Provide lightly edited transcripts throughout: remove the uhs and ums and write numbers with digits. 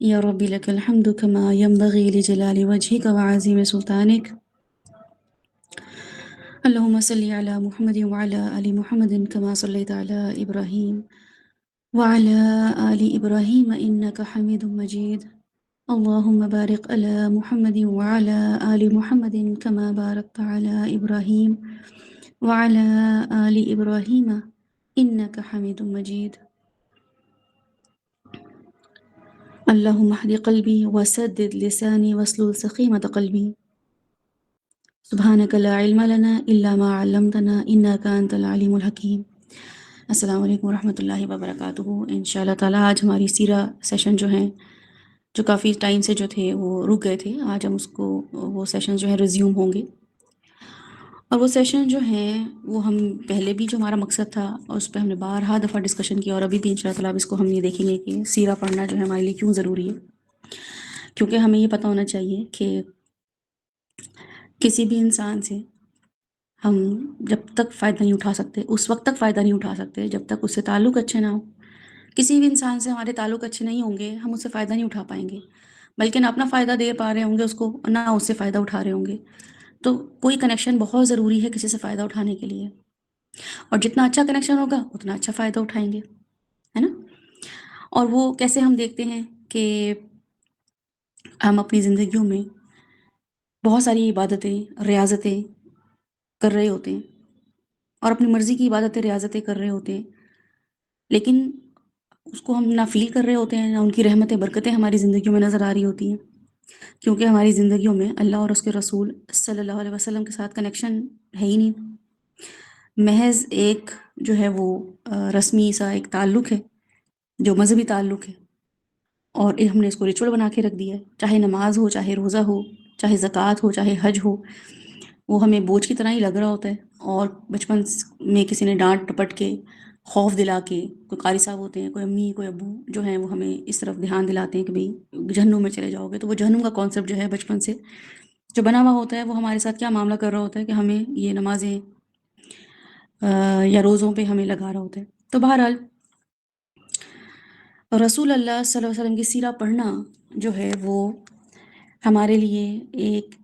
يا رب لك الحمد كما ينبغي لجلال وجهك وعظيم سلطانك. اللهم صل على محمد وعلى آل محمد كما صليت على إبراهيم وعلى آل إبراهيم إنك حميد مجيد. اللهم بارك على محمد وعلى آل محمد كما باركت على إبراهيم وعلى آل إبراهيم إنك حميد مجيد. اللهم اهد قلبي وسدد لساني واسلل سخيمة قلبي. سبحانك لا علم لنا إلا ما علمتنا إنك أنت العليم الحکیم۔ السلام علیکم ورحمۃ اللہ وبرکاتہ۔ انشاءاللہ تعالیٰ آج ہماری سیرہ سیشن جو ہیں، جو کافی ٹائم سے جو تھے وہ رک گئے تھے، آج ہم وہ سیشن جو ہے ریزیوم ہوں گے۔ اور وہ سیشن جو ہیں وہ ہم پہلے بھی جو ہمارا مقصد تھا اور اس پہ ہم نے بارہا دفعہ ڈسکشن کیا، اور ابھی بھی انشاءاللہ تعالیٰ اس کو ہم یہ دیکھیں گے کہ سیرہ پڑھنا جو ہے ہمارے لیے کیوں ضروری ہے۔ کیونکہ ہمیں یہ پتہ ہونا چاہیے کہ کسی بھی انسان سے ہم جب تک فائدہ نہیں اٹھا سکتے، اس وقت تک فائدہ نہیں اٹھا سکتے جب تک اس سے تعلق اچھے نہ ہوں۔ کسی بھی انسان سے ہمارے تعلق اچھے نہیں ہوں گے، ہم اس سے فائدہ نہیں اٹھا پائیں گے، بلکہ نہ اپنا فائدہ دے پا رہے ہوں گے اس کو، نہ اس سے فائدہ اٹھا رہے ہوں گے۔ تو کوئی کنیکشن بہت ضروری ہے کسی سے فائدہ اٹھانے کے لیے، اور جتنا اچھا کنیکشن ہوگا اتنا اچھا فائدہ اٹھائیں گے، ہے نا۔ اور وہ کیسے ہم دیکھتے ہیں کہ ہم اپنی زندگیوں میں بہت ساری عبادتیں، ریاضتیں کر رہے ہوتے ہیں، اور اپنی مرضی کی عبادتیں، ریاضتیں کر رہے ہوتے ہیں، لیکن اس کو ہم نہ فیل کر رہے ہوتے ہیں، نہ ان کی رحمتیں، برکتیں ہماری زندگیوں میں نظر آ رہی ہوتی ہیں، کیونکہ ہماری زندگیوں میں اللہ اور اس کے رسول صلی اللہ علیہ وسلم کے ساتھ کنیکشن ہے ہی نہیں۔ محض ایک جو ہے وہ رسمی سا ایک تعلق ہے، جو مذہبی تعلق ہے، اور ہم نے اس کو ریچول بنا کے رکھ دیا ہے، چاہے نماز ہو، چاہے روزہ ہو، چاہے زکوٰۃ ہو، چاہے حج ہو، وہ ہمیں بوجھ کی طرح ہی لگ رہا ہوتا ہے۔ اور بچپن میں کسی نے ڈانٹ ٹپٹ کے، خوف دلا کے، کوئی قاری صاحب ہوتے ہیں، کوئی امی، کوئی ابو جو ہیں وہ ہمیں اس طرف دھیان دلاتے ہیں کہ بھئی جہنم میں چلے جاؤ گے، تو وہ جہنم کا کانسیپٹ جو ہے بچپن سے جو بنا ہوا ہوتا ہے، وہ ہمارے ساتھ کیا معاملہ کر رہا ہوتا ہے کہ ہمیں یہ نمازیں یا روزوں پہ ہمیں لگا رہا ہوتا ہے۔ تو بہرحال رسول اللہ صلی اللہ علیہ وسلم کی سیرہ پڑھنا جو ہے وہ ہمارے لیے ایک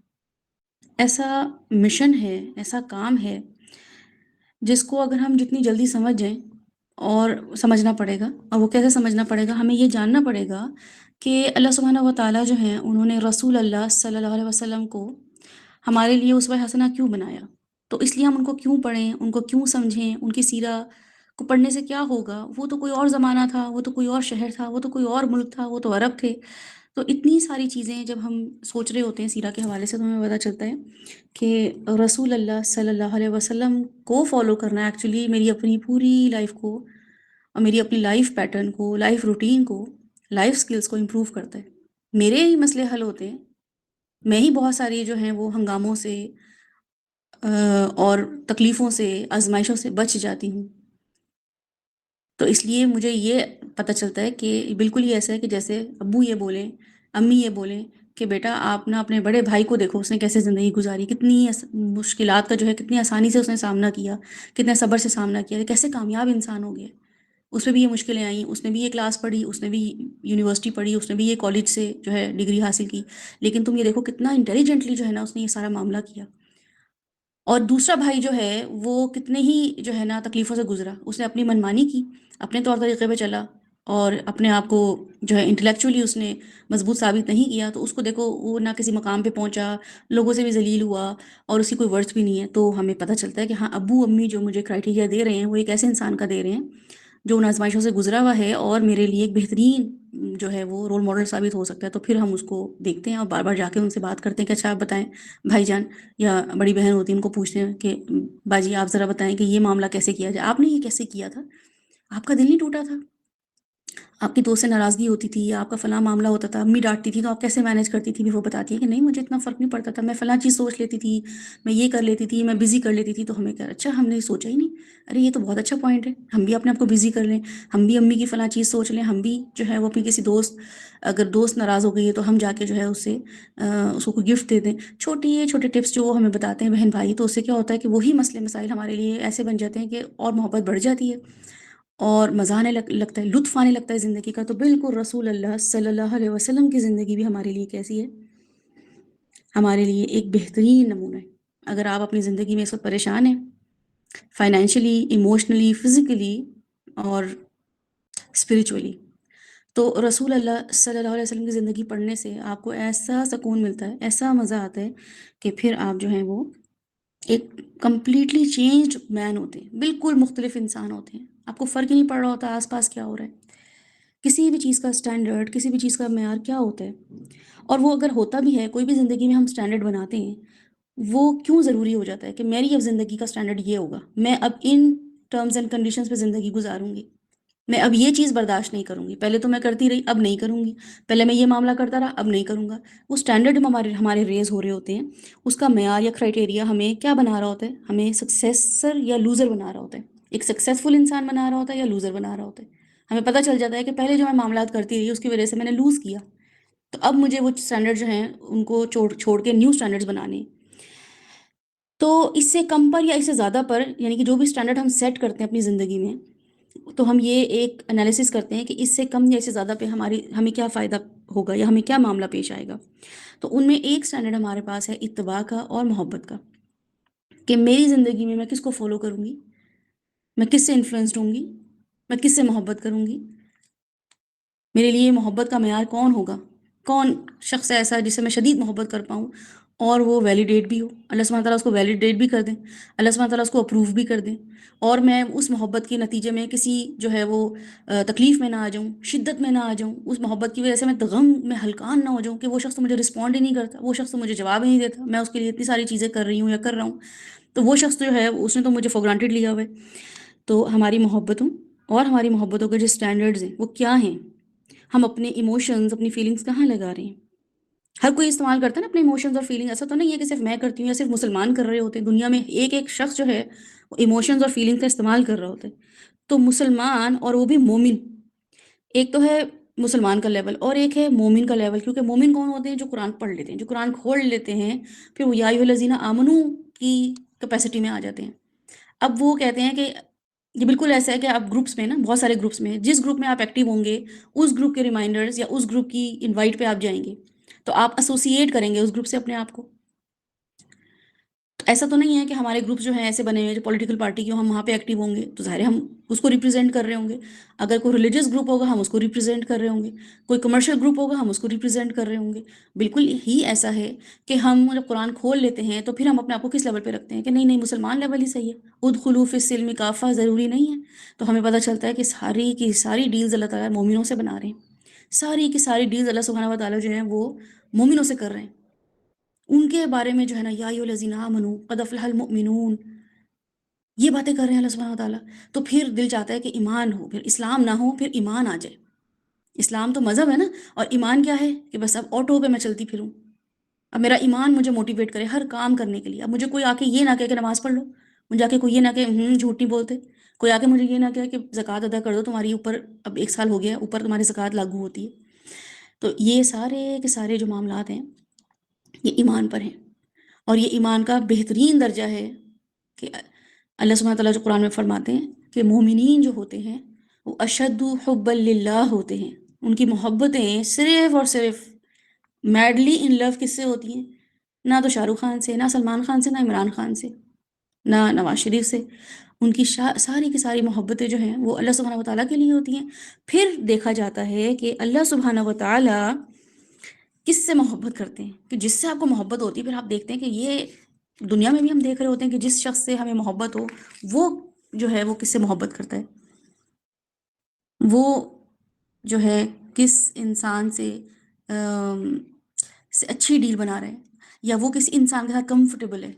ایسا مشن ہے، ایسا کام ہے جس کو اگر ہم جتنی جلدی سمجھ جائیں، اور سمجھنا پڑے گا، اور وہ کیسے سمجھنا پڑے گا، ہمیں یہ جاننا پڑے گا کہ اللہ سبحانہ و تعالیٰ جو ہیں انہوں نے رسول اللہ صلی اللہ علیہ وسلم کو ہمارے لیے اسوہ حسنہ کیوں بنایا۔ تو اس لیے ہم ان کو کیوں پڑھیں، ان کو کیوں سمجھیں، ان کی سیرہ کو پڑھنے سے کیا ہوگا۔ وہ تو کوئی اور زمانہ تھا، وہ تو کوئی اور شہر تھا، وہ تو کوئی اور ملک تھا، وہ تو عرب تھے۔ تو اتنی ساری چیزیں جب ہم سوچ رہے ہوتے ہیں سیرہ کے حوالے سے، تو ہمیں پتہ چلتا ہے کہ رسول اللہ صلی اللہ علیہ وسلم کو فالو کرنا ایکچولی میری اپنی پوری لائف کو، اور میری اپنی لائف پیٹرن کو، لائف روٹین کو، لائف سکلز کو امپروو کرتا ہے۔ میرے ہی مسئلے حل ہوتے ہیں، میں ہی بہت ساری جو ہیں وہ ہنگاموں سے اور تکلیفوں سے، آزمائشوں سے بچ جاتی ہوں۔ تو اس لیے مجھے یہ پتہ چلتا ہے کہ بالکل ہی ایسا ہے کہ جیسے ابو یہ بولیں، امی یہ بولیں کہ بیٹا آپ نا اپنے بڑے بھائی کو دیکھو، اس نے کیسے زندگی گزاری، کتنی مشکلات کا جو ہے کتنی آسانی سے اس نے سامنا کیا، کتنے صبر سے سامنا کیا، کیسے کامیاب انسان ہو گیا۔ اس میں بھی یہ مشکلیں آئیں، اس نے بھی یہ کلاس پڑھی، اس نے بھی یونیورسٹی پڑھی، اس نے بھی یہ کالج سے جو ہے ڈگری حاصل کی، لیکن تم یہ دیکھو کتنا انٹیلیجنٹلی جو ہے نا اس نے یہ سارا معاملہ کیا۔ اور دوسرا بھائی جو ہے وہ کتنے ہی جو ہے نا تکلیفوں سے گزرا، اس نے اپنی منمانی کی، اپنے طور طریقے پہ چلا، اور اپنے آپ کو جو ہے انٹلیکچولی اس نے مضبوط ثابت نہیں کیا، تو اس کو دیکھو وہ نہ کسی مقام پہ پہنچا، لوگوں سے بھی ذلیل ہوا، اور اس کی کوئی ورث بھی نہیں ہے۔ تو ہمیں پتہ چلتا ہے کہ ہاں ابو امی جو مجھے کرائٹیریا دے رہے ہیں وہ ایک ایسے انسان کا دے رہے ہیں جو ان آزمائشوں سے گزرا ہوا ہے، اور میرے لیے ایک بہترین جو ہے وہ رول ماڈل ثابت ہو سکتا ہے۔ تو پھر ہم اس کو دیکھتے ہیں اور بار بار جا کے ان سے بات کرتے ہیں کہ اچھا آپ بتائیں بھائی جان، یا بڑی بہن ہوتی ہے ان کو پوچھتے ہیں کہ باجی آپ ذرا بتائیں کہ یہ معاملہ کیسے کیا جائے، آپ نے یہ کیسے کیا تھا، آپ کا دل نہیں ٹوٹا تھا، آپ کی دوست سے ناراضگی ہوتی تھی یا آپ کا فلاں معاملہ ہوتا تھا، امی ڈانٹتی تھی تو آپ کیسے مینیج کرتی تھی۔ بھی وہ بتاتی ہے کہ نہیں مجھے اتنا فرق نہیں پڑتا تھا، میں فلاں چیز سوچ لیتی تھی، میں یہ کر لیتی تھی، میں بزی کر لیتی تھی۔ تو ہمیں کہا اچھا ہم نے سوچا ہی نہیں، ارے یہ تو بہت اچھا پوائنٹ ہے، ہم بھی اپنے آپ کو بزی کر لیں، ہم بھی امی کی فلاں چیز سوچ لیں، ہم بھی جو ہے وہ اپنی کسی دوست، اگر دوست ناراض ہو گئی ہے تو ہم جا کے جو ہے اس کو کوئی گفٹ دے دیں۔ چھوٹی چھوٹے ٹپس جو وہ ہمیں بتاتے ہیں بہن بھائی، تو اس سے کیا ہوتا ہے کہ وہی مسئلے مسائل ہمارے لیے ایسے بن جاتے ہیں کہ اور محبت بڑھ جاتی ہے، اور مزہ آنے لگتا ہے، لطف آنے لگتا ہے زندگی کا، تو بالکل رسول اللہ صلی اللہ علیہ وسلم کی زندگی بھی ہمارے لیے کیسی ہے؟ ہمارے لیے ایک بہترین نمونہ ہے۔ اگر آپ اپنی زندگی میں اس وقت پریشان ہیں، فائنینشلی، ایموشنلی، فزیکلی اور اسپریچولی، تو رسول اللہ صلی اللہ علیہ وسلم کی زندگی پڑھنے سے آپ کو ایسا سکون ملتا ہے، ایسا مزہ آتا ہے کہ پھر آپ جو ہیں وہ ایک کمپلیٹلی چینجڈ مین ہوتے ہیں، بالکل مختلف انسان ہوتے ہیں، آپ کو فرق ہی نہیں پڑ رہا ہوتا آس پاس کیا ہو رہا ہے، کسی بھی چیز کا اسٹینڈرڈ، کسی بھی چیز کا معیار کیا ہوتا ہے۔ اور وہ اگر ہوتا بھی ہے، کوئی بھی زندگی میں ہم اسٹینڈرڈ بناتے ہیں، وہ کیوں ضروری ہو جاتا ہے کہ میری اب زندگی کا اسٹینڈرڈ یہ ہوگا، میں اب ان ٹرمز اینڈ کنڈیشنز پہ زندگی گزاروں گی، میں اب یہ چیز برداشت نہیں کروں گی، پہلے تو میں کرتی رہی اب نہیں کروں گی، پہلے میں یہ معاملہ کرتا رہا اب نہیں کروں گا۔ وہ اسٹینڈرڈ ہمارے ریز ہو رہے ہوتے ہیں، اس کا معیار یا کرائٹیریا ہمیں کیا بنا رہا ہوتا ہے؟ ہمیں سکسیسر یا لوزر بنا رہا ہوتا ہے، ایک سکسیزفل انسان بنا رہا ہوتا ہے یا لوزر بنا رہا ہوتا ہے۔ ہمیں پتہ چل جاتا ہے کہ پہلے جو میں معاملات کرتی رہی اس کی وجہ سے میں نے لوز کیا، تو اب مجھے وہ اسٹینڈرڈ جو ہیں ان کو چھوڑ کے نیو اسٹینڈرڈز بنانے ہیں۔ تو اس سے کم پر یا اس سے زیادہ پر، یعنی کہ جو بھی اسٹینڈرڈ ہم سیٹ کرتے ہیں اپنی زندگی میں، تو ہم یہ ایک انالیسس کرتے ہیں کہ اس سے کم یا اس سے زیادہ پہ ہمیں کیا فائدہ ہوگا یا ہمیں کیا معاملہ پیش آئے گا۔ تو ان میں ایک اسٹینڈرڈ ہمارے پاس ہے اتباع کا اور محبت کا، کہ میری زندگی میں کس کو فالو کروں گی، میں کس سے انفلوئنسڈ ہوں گی، میں کس سے محبت کروں گی، میرے لیے محبت کا معیار کون ہوگا، کون شخص ایسا ہے جس سے میں شدید محبت کر پاؤں اور وہ ویلیڈیٹ بھی ہو، اللہ سبحانہ تعالیٰ اس کو ویلیڈیٹ بھی کر دیں، اللہ سبحانہ تعالیٰ اس کو اپروو بھی کر دیں، اور میں اس محبت کے نتیجے میں کسی جو ہے وہ تکلیف میں نہ آ جاؤں، شدت میں نہ آ جاؤں، اس محبت کی وجہ سے میں غم میں ہلکان نہ ہو جاؤں کہ وہ شخص تو مجھے رسپونڈ ہی نہیں کرتا، وہ شخص تو مجھے جواب ہی نہیں دیتا، میں اس کے لیے اتنی ساری چیزیں کر رہی ہوں یا کر رہا ہوں، تو وہ شخص جو ہے اس نے تو مجھے فور گرانٹیڈ لیا ہوا ہے۔ تو ہماری محبتوں اور ہماری محبتوں کے جو اسٹینڈرڈز ہیں وہ کیا ہیں؟ ہم اپنے ایموشنز، اپنی فیلنگز کہاں لگا رہے ہیں؟ ہر کوئی استعمال کرتا ہے نا اپنے ایموشنز اور فیلنگ، ایسا تو نہیں ہے کہ صرف میں کرتی ہوں یا صرف مسلمان کر رہے ہوتے ہیں، دنیا میں ایک ایک شخص جو ہے وہ ایموشنز اور فیلنگ کا استعمال کر رہا ہوتا ہے۔ تو مسلمان، اور وہ بھی مومن، ایک تو ہے مسلمان کا لیول اور ایک ہے مومن کا لیول، کیونکہ مومن کون ہوتے ہیں؟ جو قرآن پڑھ لیتے ہیں، جو قرآن کھول لیتے ہیں، پھر وہ یا ایھا الذین آمنو کی کیپیسٹی میں آ جاتے ہیں۔ اب وہ کہتے ہیں کہ یہ بالکل ایسا ہے کہ آپ گروپس میں نا، بہت سارے گروپس میں، جس گروپ میں آپ ایکٹیو ہوں گے اس گروپ کے ریمائنڈرز یا اس گروپ کی انوائٹ پہ آپ جائیں گے، تو آپ ایسوسیٹ کریں گے اس گروپ سے اپنے آپ کو۔ ایسا تو نہیں ہے کہ ہمارے گروپس جو ہیں ایسے بنے ہوئے جو پولیٹیکل پارٹی کی ہم وہاں پہ ایکٹیو ہوں گے تو ظاہر ہے ہم اس کو ریپرزینٹ کر رہے ہوں گے، اگر کوئی ریلیجیس گروپ ہوگا ہم اس کو ریپرزینٹ کر رہے ہوں گے، کوئی کمرشل گروپ ہوگا ہم اس کو ریپرزینٹ کر رہے ہوں گے۔ بالکل ہی ایسا ہے کہ ہم جب قرآن کھول لیتے ہیں تو پھر ہم اپنے آپ کو کس لیول پہ رکھتے ہیں کہ نہیں نہیں مسلمان لیول ہی صحیح ہے، ادخلوا فی السلم کافہ ضروری نہیں ہے۔ تو ہمیں پتہ چلتا ہے کہ ساری کی ساری ڈیلز اللہ تعالیٰ مومنوں سے بنا رہے ہیں، ساری کی ساری ڈیلز اللہ سبحانہ و تعالیٰ جو ہیں وہ مومنوں سے کر رہے ہیں، ان کے بارے میں جو ہے نا یا ایھا الذین آمنوا قد افلح المؤمنون، یہ باتیں کر رہے ہیں اللہ سبحانہ وتعالیٰ۔ تو پھر دل چاہتا ہے کہ ایمان ہو، پھر اسلام نہ ہو، پھر ایمان آ جائے۔ اسلام تو مذہب ہے نا، اور ایمان کیا ہے کہ بس اب آٹو پہ میں چلتی پھروں، اب میرا ایمان مجھے موٹیویٹ کرے ہر کام کرنے کے لیے۔ اب مجھے کوئی آ کے یہ نہ کہے کہ نماز پڑھ لو، مجھے آ کے کوئی یہ نہ کہے جھوٹ نہیں بولتے، کوئی آ کے مجھے یہ نہ کہے کہ زکوٰۃ ادا کر دو، تمہاری اوپر اب 1 سال ہو گیا ہے، اوپر تمہاری زکوٰۃ لاگو ہوتی ہے۔ تو یہ سارے کے سارے جو معاملات ہیں یہ ایمان پر ہیں، اور یہ ایمان کا بہترین درجہ ہے کہ اللہ سبحانہ تعالیٰ جو قرآن میں فرماتے ہیں کہ مومنین جو ہوتے ہیں وہ اشد حبا للہ ہوتے ہیں، ان کی محبتیں صرف اور صرف میڈلی ان لو کس سے ہوتی ہیں؟ نہ تو شاہ رخ خان سے، نہ سلمان خان سے، نہ عمران خان سے، نہ نواز شریف سے، ان کی ساری کی ساری محبتیں جو ہیں وہ اللہ سبحانہ و تعالیٰ کے لیے ہوتی ہیں۔ پھر دیکھا جاتا ہے کہ اللہ سبحانہ و تعالیٰ کس سے محبت کرتے ہیں، کہ جس سے آپ کو محبت ہوتی ہے پھر آپ دیکھتے ہیں کہ یہ دنیا میں بھی ہم دیکھ رہے ہوتے ہیں کہ جس شخص سے ہمیں محبت ہو وہ جو ہے وہ کس سے محبت کرتا ہے، وہ جو ہے کس انسان سے اچھی ڈیل بنا رہے ہیں، یا وہ کس انسان کے ساتھ کمفرٹیبل ہے،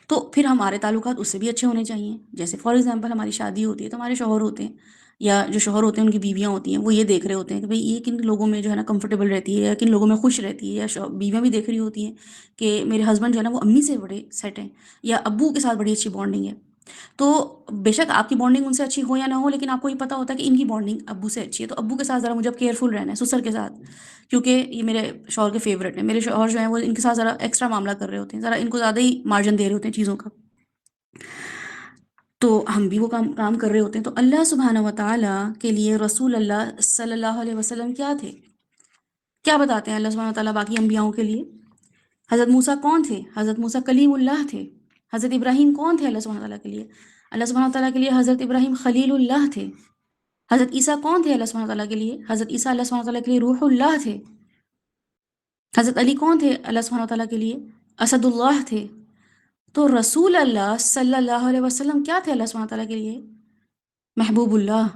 تو پھر ہمارے تعلقات اس سے بھی اچھے ہونے چاہیے۔ جیسے فار ایگزامپل ہماری شادی ہوتی ہے تو ہمارے شوہر ہوتے ہیں، یا جو شوہر ہوتے ہیں ان کی بیویاں ہوتی ہیں، وہ یہ دیکھ رہے ہوتے ہیں کہ بھئی یہ کن لوگوں میں جو ہے نا کمفرٹیبل رہتی ہے، یا کن لوگوں میں خوش رہتی ہے، یا بیویاں بھی دیکھ رہی ہوتی ہیں کہ میرے ہسبینڈ جو ہے نا وہ امی سے بڑے سیٹ ہیں، یا ابو کے ساتھ بڑی اچھی بانڈنگ ہے۔ تو بے شک آپ کی بانڈنگ ان سے اچھی ہو یا نہ ہو، لیکن آپ کو یہ پتہ ہوتا ہے کہ ان کی بانڈنگ ابو سے اچھی ہے، تو ابو کے ساتھ ذرا مجھے اب کیئرفل رہنا ہے، سسر کے ساتھ، کیونکہ یہ میرے شوہر کے فیوریٹ ہیں، میرے شوہر جو ہیں وہ ان کے ساتھ ذرا ایکسٹرا معاملہ کر رہے ہوتے ہیں، ذرا ان کو زیادہ ہی مارجن دے رہے ہوتے ہیں چیزوں کا۔ تو ہم بھی وہ کام کر رہے ہوتے ہیں. تو اللہ سبحانہ و تعالیٰ کے لیے رسول اللہ صلی اللہ علیہ وسلم کیا تھے؟ کیا بتاتے ہیں اللہ سبحانہ و تعالیٰ باقی انبیاؤں کے لیے؟ حضرت موسیٰ کون تھے؟ حضرت موسیٰ کلیم اللہ تھے. حضرت ابراہیم کون تھے اللہ سبحانہ تعالیٰ کے لیے؟ اللہ سبحانہ تعالیٰ کے لیے حضرت ابراہیم خلیل اللہ تھے. حضرت عیسیٰ کون تھے اللہ سبحانہ تعالیٰ کے لیے؟ حضرت عیسیٰ اللہ سبحانہ تعالیٰ کے لیے روح اللہ تھے. حضرت علی کون تھے اللہ سبحانہ تعالیٰ کے لیے؟ اسد اللہ تھے. تو رسول اللہ صلی اللہ علیہ وسلم کیا تھے اللہ سبحانہ تعالیٰ کے لیے؟ محبوب اللہ.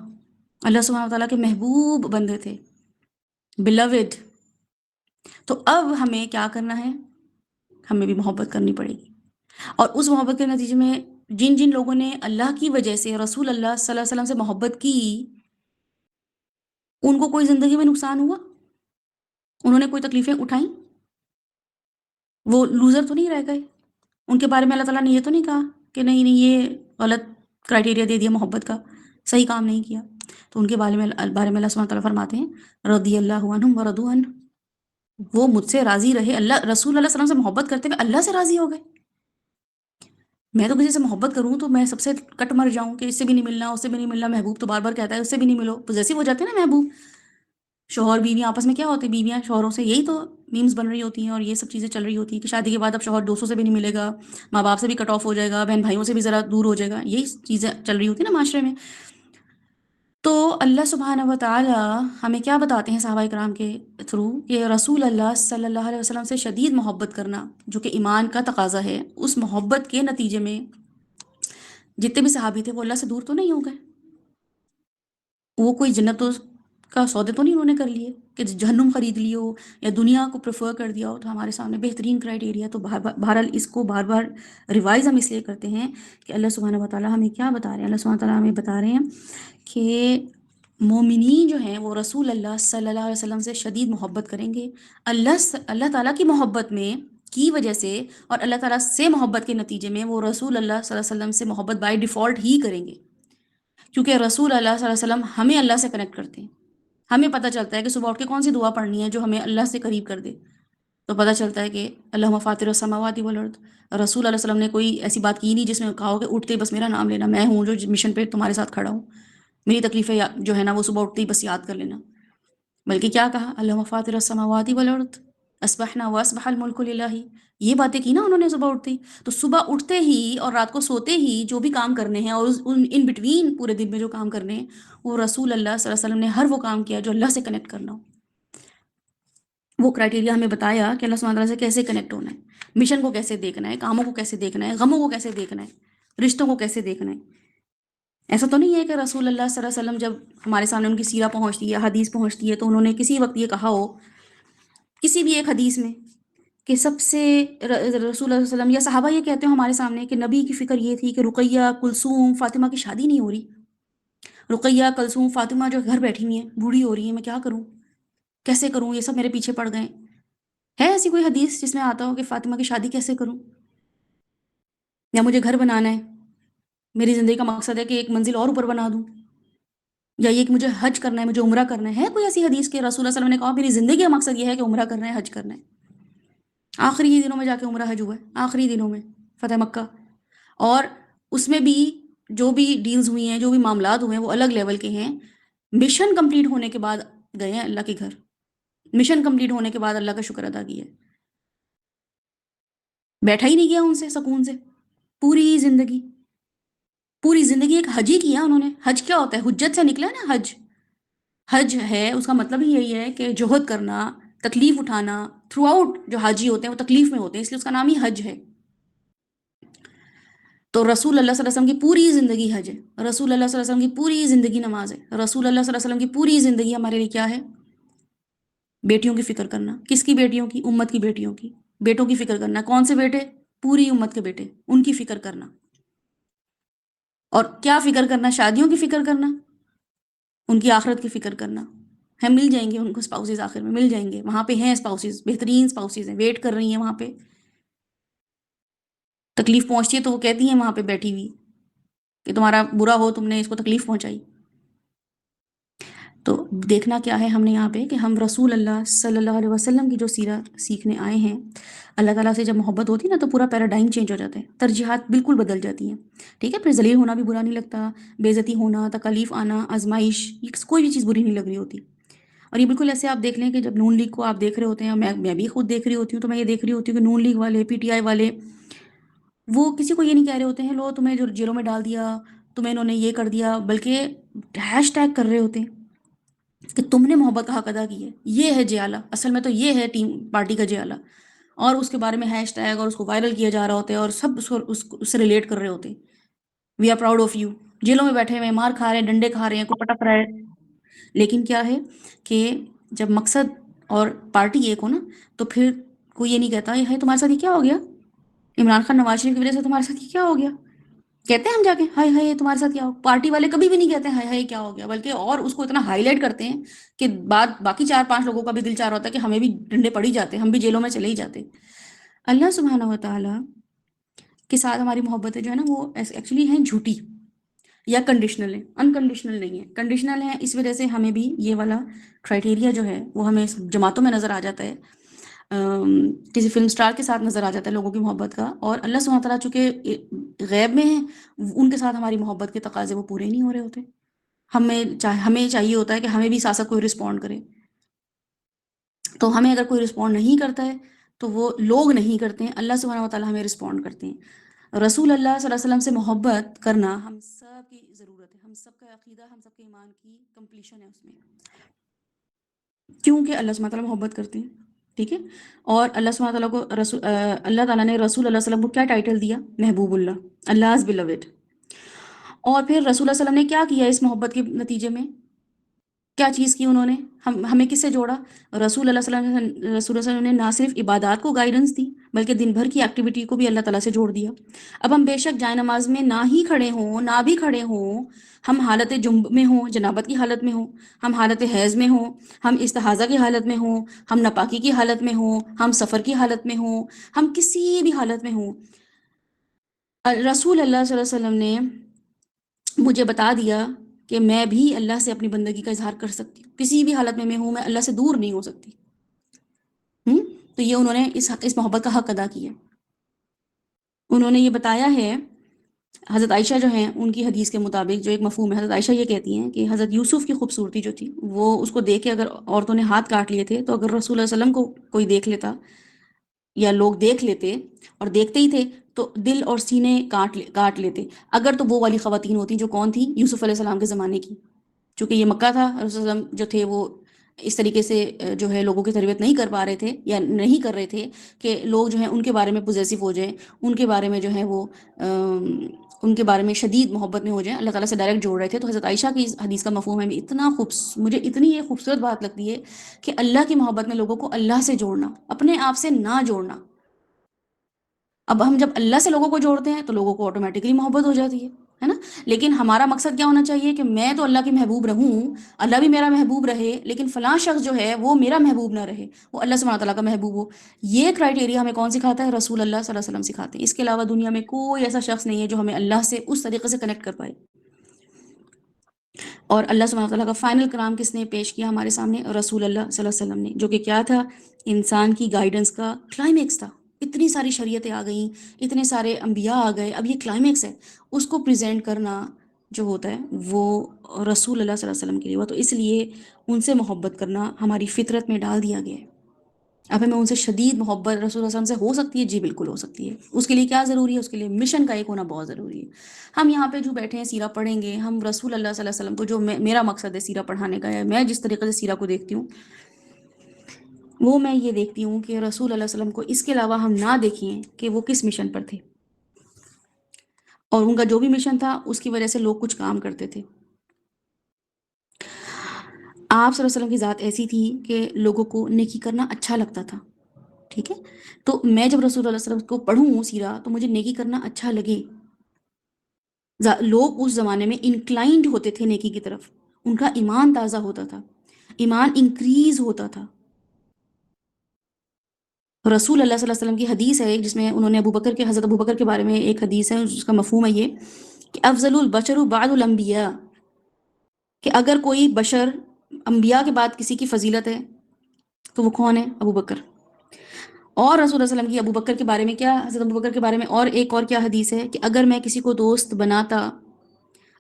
اللہ سبحانہ تعالیٰ کے محبوب بندے تھے، بلوڈ. تو اب ہمیں کیا کرنا ہے؟ ہمیں بھی محبت کرنی پڑے گی. اور اس محبت کے نتیجے میں جن جن لوگوں نے اللہ کی وجہ سے رسول اللہ صلی اللہ علیہ وسلم سے محبت کی، ان کو کوئی زندگی میں نقصان ہوا؟ انہوں نے کوئی تکلیفیں اٹھائیں؟ وہ لوزر تو نہیں رہ گئے؟ ان کے بارے میں اللہ تعالیٰ نے یہ تو نہیں کہا کہ نہیں یہ غلط کرائٹیریا دے دیا محبت کا، صحیح کام نہیں کیا؟ تو ان کے بارے میں اللہ سبحانہ تعالیٰ فرماتے ہیں رضی اللہ عنہم ورضوا عنہ، وہ مجھ سے راضی رہے. اللہ رسول اللہ صلی اللہ علیہ وسلم سے محبت کرتے ہوئے اللہ سے راضی ہو گئے. میں تو کسی سے محبت کروں تو میں سب سے کٹ مر جاؤں کہ اس سے بھی نہیں ملنا، اس سے بھی نہیں ملنا. محبوب تو بار بار کہتا ہے اس سے بھی نہیں ملو، پوزیسو ہو جاتے ہیں نا محبوب. شوہر بیویاں آپس میں کیا ہوتے ہیں، بیویاں شوہروں سے، یہی تو میمز بن رہی ہوتی ہیں اور یہ سب چیزیں چل رہی ہوتی ہیں کہ شادی کے بعد اب شوہر دوستوں سے بھی نہیں ملے گا، ماں باپ سے بھی کٹ آف ہو جائے گا، بہن بھائیوں سے بھی ذرا دور ہو جائے گا. یہی چیزیں چل رہی ہوتی ہیں نا معاشرے میں. تو اللہ سبحانہ و تعالی ہمیں کیا بتاتے ہیں صحابہ کرام کے تھرو کہ رسول اللہ صلی اللہ علیہ وسلم سے شدید محبت کرنا، جو کہ ایمان کا تقاضا ہے، اس محبت کے نتیجے میں جتنے بھی صحابی تھے وہ اللہ سے دور تو نہیں ہو گئے. وہ کوئی جنت کا سودے تو نہیں انہوں نے کر لیے کہ جہنم خرید لی ہو یا دنیا کو پریفر کر دیا ہو. تو ہمارے سامنے بہترین کرائٹیریا. تو بہرحال اس کو بار بار ریوائز ہم اس لیے کرتے ہیں کہ اللہ سبحانہ و تعالیٰ ہمیں کیا بتا رہے ہیں. اللہ سبحانہ و تعالیٰ ہمیں بتا رہے ہیں کہ مومنین جو ہیں وہ رسول اللہ صلی اللہ علیہ وسلم سے شدید محبت کریں گے. اللہ تعالیٰ کی محبت میں کی وجہ سے اور اللہ تعالیٰ سے محبت کے نتیجے میں وہ رسول اللہ صلی اللہ علیہ وسلم سے محبت بائی ڈیفالٹ ہی کریں گے، کیونکہ رسول اللہ صلی اللہ علیہ وسلم ہمیں اللہ سے کنیکٹ کرتے ہیں. ہمیں پتہ چلتا ہے کہ صبح اٹھ کے کون سی دعا پڑھنی ہے جو ہمیں اللہ سے قریب کر دے. تو پتہ چلتا ہے کہ اللہم فاطر السماوات والارض. رسول اللہ علیہ وسلم نے کوئی ایسی بات کی نہیں جس میں کہا ہو کہ اٹھتے بس میرا نام لینا، میں ہوں جو مشن پہ تمہارے ساتھ کھڑا ہوں، میری تکلیفیں جو ہے نا وہ صبح اٹھتے ہی بس یاد کر لینا. بلکہ کیا کہا، اللہم فاطر السماوات والارض اصبحنا واصبح الملک للہ. یہ باتیں کی نا انہوں نے صبح اٹھتے ہی. تو صبح اٹھتے ہی اور رات کو سوتے ہی جو بھی کام کرنے ہیں اور ان بٹوین پورے دن میں جو کام کرنے ہیں، وہ رسول اللہ صلی اللہ علیہ وسلم نے ہر وہ کام کیا جو اللہ سے کنیکٹ کرنا ہو. وہ کرائٹیریا ہمیں بتایا کہ اللہ سبحانہ تعالیٰ سے کیسے کنیکٹ ہونا ہے، مشن کو کیسے دیکھنا ہے، کاموں کو کیسے دیکھنا ہے، غموں کو کیسے دیکھنا ہے، رشتوں کو کیسے دیکھنا ہے. ایسا تو نہیں ہے کہ رسول اللہ صلی اللہ علیہ وسلم جب ہمارے سامنے ان کی سیرہ پہنچتی ہے، حدیث پہنچتی ہے، تو انہوں نے کسی وقت یہ کہا ہو کسی بھی ایک حدیث میں کہ سب سے رسول اللہ صلی اللہ علیہ وسلم یا صحابہ یہ کہتے ہو ہمارے سامنے کہ نبی کی فکر یہ تھی کہ رقیہ کلثوم فاطمہ کی شادی نہیں ہو رہی. رقیہ کلثوم فاطمہ جو گھر بیٹھی ہوئی ہیں، بوڑھی ہو رہی ہیں، میں کیا کروں، کیسے کروں، یہ سب میرے پیچھے پڑ گئے. ہے ایسی کوئی حدیث جس میں آتا ہو کہ فاطمہ کی شادی کیسے کروں، یا مجھے گھر بنانا ہے، میری زندگی کا مقصد ہے کہ ایک منزل اور اوپر بنا دوں، یا یہ کہ مجھے حج کرنا ہے، مجھے عمرہ کرنا ہے کوئی ایسی حدیث کہ رسول اللہ صلی اللہ علیہ وسلم نے کہا میری زندگی کا مقصد یہ ہے کہ عمرہ کرنا ہے، حج کرنا ہے. آخری ہی دنوں میں جا کے عمرہ حج ہوا ہے، آخری دنوں میں فتح مکہ. اور اس میں بھی جو بھی ڈیلز ہوئی ہیں، جو بھی معاملات ہوئے ہیں، وہ الگ لیول کے ہیں. مشن کمپلیٹ ہونے کے بعد گئے ہیں اللہ کے گھر، مشن کمپلیٹ ہونے کے بعد اللہ کا شکر ادا کیا ہے. بیٹھا ہی نہیں گیا ان سے سکون سے. پوری زندگی ایک حج ہی کیا انہوں نے. حج کیا ہوتا ہے، حجت سے نکلا ہے نا حج. حج ہے اس کا مطلب ہی یہی ہے کہ جہد کرنا، تکلیف اٹھانا. تھرو آؤٹ جو حاجی ہوتے ہیں وہ تکلیف میں ہوتے ہیں، اس لیے اس کا نام ہی حج ہے. تو رسول اللہ صلی اللہ علیہ وسلم کی پوری زندگی حج ہے، رسول اللہ صلی اللہ علیہ وسلم کی پوری زندگی نماز ہے، رسول اللہ صلی اللہ علیہ وسلم کی پوری زندگی ہمارے لیے کیا ہے، بیٹیوں کی فکر کرنا. کس کی بیٹیوں کی، امت کی بیٹیوں کی. بیٹوں کی فکر کرنا. کون سے بیٹے، پوری امت کے بیٹے، ان کی فکر کرنا. اور کیا فکر کرنا، شادیوں کی فکر کرنا، ان کی آخرت کی فکر کرنا. ہم مل جائیں گے ان کو اسپاؤسز، آخر میں مل جائیں گے، وہاں پہ ہیں اسپاؤسز، بہترین اسپاؤسز ہیں، ویٹ کر رہی ہیں وہاں پہ. تکلیف پہنچتی ہے تو وہ کہتی ہیں وہاں پہ بیٹھی ہوئی کہ تمہارا برا ہو، تم نے اس کو تکلیف پہنچائی. تو دیکھنا کیا ہے ہم نے یہاں پہ کہ ہم رسول اللہ صلی اللہ علیہ وسلم کی جو سیرت سیکھنے آئے ہیں، اللہ تعالیٰ سے جب محبت ہوتی ہے نا تو پورا پیراڈائم چینج ہو جاتا ہے، ترجیحات بالکل بدل جاتی ہیں، ٹھیک ہے؟ پھر ذلیل ہونا بھی برا نہیں لگتا، بے عزتی ہونا، تکلیف آنا، آزمائش، یہ کوئی بھی چیز بری نہیں لگ رہی ہوتی۔ اور یہ بالکل ایسے آپ دیکھ لیں کہ جب نون لیگ کو آپ دیکھ رہے ہوتے ہیں، میں بھی خود دیکھ رہی ہوتی ہوں، تو میں یہ دیکھ رہی ہوتی ہوں کہ نون لیگ والے، پی ٹی آئی والے، وہ کسی کو یہ نہیں کہہ رہے ہوتے ہیں لو تمہیں جو جیلوں میں ڈال دیا، تمہیں انہوں نے یہ کر دیا، بلکہ ہیش ٹیگ کر رہے ہوتے ہیں کہ تم نے محبت کا حق ادا کی ہے، یہ ہے جیالہ، اصل میں تو یہ ہے ٹیم پارٹی کا جیالہ، اور اس کے بارے میں ہیش ٹیگ اور اس کو وائرل کیا جا رہا ہوتا ہے، اور سب اس سے ریلیٹ کر رہے ہوتے ہیں، we are proud of you, جیلوں میں بیٹھے ہوئے ہیں، مار کھا رہے ہیں، ڈنڈے کھا رہے ہیں، کوئی پٹک رہا ہے، لیکن کیا ہے کہ جب مقصد اور پارٹی ایک ہو نا تو پھر کوئی یہ نہیں کہتا ہے تمہارے ساتھ یہ کیا ہو گیا، عمران خان نواز شریف کی وجہ سے تمہارے ساتھ یہ کیا ہو گیا، کہتے ہیں ہم جا کے ہائے ہائے تمہارے ساتھ کیا ہو، پارٹی والے کبھی بھی نہیں کہتے ہیں ہائے ہائے کیا ہو گیا، بلکہ اور اس کو اتنا ہائی لائٹ کرتے ہیں کہ بعد باقی 4-5 لوگوں کا بھی دل چاہ رہا ہوتا ہے کہ ہمیں بھی ڈنڈے پڑ ہی جاتے، ہم بھی جیلوں میں چلے ہی جاتے۔ اللہ سبحانہ و تعالیٰ کے ساتھ ہماری محبتیں جو ہے نا وہ ایکچولی ہیں جھوٹی یا کنڈیشنل ہے، انکنڈیشنل نہیں ہے، کنڈیشنل ہے، اس وجہ سے ہمیں بھی یہ والا کرائٹیریا جو ہے وہ ہمیں جماعتوں میں نظر آ جاتا ہے، کسی فلم سٹار کے ساتھ نظر آ جاتا ہے لوگوں کی محبت کا، اور اللہ سبحانہ تعالیٰ چونکہ غیب میں ہیں، ان کے ساتھ ہماری محبت کے تقاضے وہ پورے نہیں ہو رہے ہوتے، ہمیں چاہیے ہوتا ہے کہ ہمیں بھی ساتھ کوئی رسپونڈ کرے، تو ہمیں اگر کوئی رسپونڈ نہیں کرتا ہے تو وہ لوگ نہیں کرتے ہیں، اللہ سبحانہ و تعالیٰ ہمیں رسپونڈ کرتے ہیں۔ رسول اللہ صلی اللہ علیہ وسلم سے محبت کرنا ہم سب کی ضرورت ہے، ہم سب کا عقیدہ، ہم سب کے ایمان کی کمپلیشن ہے اس میں، کیونکہ اللہ سبحانہ تعالیٰ محبت کرتے ہیں، ٹھیک ہے؟ اور اللہ سبحانہ تعالیٰ کو اللہ تعالیٰ نے رسول اللہ صلی اللہ علیہ وسلم کو کیا ٹائٹل دیا؟ محبوب اللہ، Allah's beloved۔ اور پھر رسول اللہ صلی اللہ علیہ وسلم نے کیا کیا اس محبت کے نتیجے میں؟ کیا چیز کی انہوں نے؟ ہمیں کس سے جوڑا؟ رسول اللہ صلی اللہ علیہ وسلم نے نہ صرف عبادات کو گائیڈنس دی بلکہ دن بھر کی ایکٹیویٹی کو بھی اللہ تعالیٰ سے جوڑ دیا۔ اب ہم بے شک جائے نماز میں نہ ہی کھڑے ہوں، نہ بھی کھڑے ہوں، ہم حالت جنب میں ہوں، جنابت کی حالت میں ہوں، ہم حالت حیض میں ہوں، ہم استحاضہ کی حالت میں ہوں، ہم ناپاکی کی حالت میں ہوں، ہم سفر کی حالت میں ہوں، ہم کسی بھی حالت میں ہوں، رسول اللہ صلی اللہ علیہ وسلم نے مجھے بتا دیا کہ میں بھی اللہ سے اپنی بندگی کا اظہار کر سکتی ہوں، کسی بھی حالت میں ہوں، میں اللہ سے دور نہیں ہو سکتی۔ تو یہ انہوں نے اس محبت کا حق ادا کیا۔ انہوں نے یہ بتایا ہے، حضرت عائشہ جو ہیں ان کی حدیث کے مطابق جو ایک مفہوم ہے، حضرت عائشہ یہ کہتی ہیں کہ حضرت یوسف کی خوبصورتی جو تھی وہ اس کو دیکھ کے اگر عورتوں نے ہاتھ کاٹ لیے تھے، تو اگر رسول اللہ علیہ وسلم کو کوئی دیکھ لیتا یا لوگ دیکھ لیتے اور دیکھتے ہی تھے تو دل اور سینے کاٹ لیتے، اگر تو وہ والی خواتین ہوتی جو کون تھی؟ یوسف علیہ السلام کے زمانے کی، چونکہ یہ مکہ تھا، رسول اللہ علیہ وسلم جو تھے وہ اس طریقے سے جو ہے لوگوں کی تربیت نہیں کر پا رہے تھے یا نہیں کر رہے تھے کہ لوگ جو ہیں ان کے بارے میں پوزیسو ہو جائیں، ان کے بارے میں جو ہے وہ ان کے بارے میں شدید محبت میں ہو جائیں، اللہ تعالیٰ سے ڈائریکٹ جوڑ رہے تھے۔ تو حضرت عائشہ کی اس حدیث کا مفہوم ہے مجھے اتنی یہ خوبصورت بات لگتی ہے کہ اللہ کی محبت میں لوگوں کو اللہ سے جوڑنا، اپنے آپ سے نہ جوڑنا۔ اب ہم جب اللہ سے لوگوں کو جوڑتے ہیں تو لوگوں کو آٹومیٹکلی محبت ہو جاتی ہے نا، لیکن ہمارا مقصد کیا ہونا چاہیے کہ میں تو اللہ کی محبوب رہوں، اللہ بھی میرا محبوب رہے، لیکن فلاں شخص جو ہے وہ میرا محبوب نہ رہے، وہ اللہ سبحانہ تعالیٰ کا محبوب ہو۔ یہ کرائٹیریا ہمیں کون سکھاتا ہے؟ رسول اللہ صلی اللہ علیہ وسلم سکھاتے ہیں۔ اس کے علاوہ دنیا میں کوئی ایسا شخص نہیں ہے جو ہمیں اللہ سے اس طریقے سے کنیکٹ کر پائے۔ اور اللہ سبحانہ تعالیٰ کا فائنل کلام کس نے پیش کیا ہمارے سامنے؟ رسول اللہ صلی اللہ علیہ وسلم نے، جو کہ کیا تھا؟ انسان کی گائیڈنس کا کلائمیکس تھا۔ اتنی ساری شریعتیں آ گئیں، اتنے سارے انبیاء آ گئے، اب یہ کلائمیکس ہے، اس کو پریزنٹ کرنا جو ہوتا ہے وہ رسول اللہ صلی اللہ علیہ وسلم کے لیے ہوا، تو اس لیے ان سے محبت کرنا ہماری فطرت میں ڈال دیا گیا ہے۔ اب ہمیں ان سے شدید محبت رسول اللہ صلی اللہ علیہ وسلم سے ہو سکتی ہے؟ جی بالکل ہو سکتی ہے۔ اس کے لیے کیا ضروری ہے؟ اس کے لیے مشن کا ایک ہونا بہت ضروری ہے۔ ہم یہاں پہ جو بیٹھے ہیں سیرہ پڑھیں گے، ہم رسول اللہ صلی اللہ علیہ وسلم کو، جو میرا مقصد ہے سیرہ پڑھانے کا ہے، میں جس طریقے سے سیرہ کو دیکھتی ہوں وہ میں یہ دیکھتی ہوں کہ رسول اللہ علیہ وسلم کو اس کے علاوہ ہم نہ دیکھیں کہ وہ کس مشن پر تھے، اور ان کا جو بھی مشن تھا اس کی وجہ سے لوگ کچھ کام کرتے تھے۔ آپ صلی اللہ علیہ وسلم کی ذات ایسی تھی کہ لوگوں کو نیکی کرنا اچھا لگتا تھا، ٹھیک ہے؟ تو میں جب رسول اللہ صلی اللہ علیہ وسلم کو پڑھوں سیرہ تو مجھے نیکی کرنا اچھا لگے۔ لوگ اس زمانے میں انکلائنڈ ہوتے تھے نیکی کی طرف، ان کا ایمان تازہ ہوتا تھا، ایمان انکریز ہوتا تھا۔ رسول اللہ صلی اللہ علیہ وسلم کی حدیث ہے جس میں انہوں نے حضرت ابو بکر کے بارے میں ایک حدیث ہے، جس کا مفہوم ہے یہ کہ افضل البشر بعد الانبیاء، کہ اگر کوئی بشر انبیاء کے بعد کسی کی فضیلت ہے تو وہ کون ہے؟ ابو بکر. اور رسول اللہ صلی اللہ علیہ وسلم کی ابو بکر کے بارے میں کیا، حضرت ابو بکر کے بارے میں اور ایک اور کیا حدیث ہے کہ اگر میں کسی کو دوست بناتا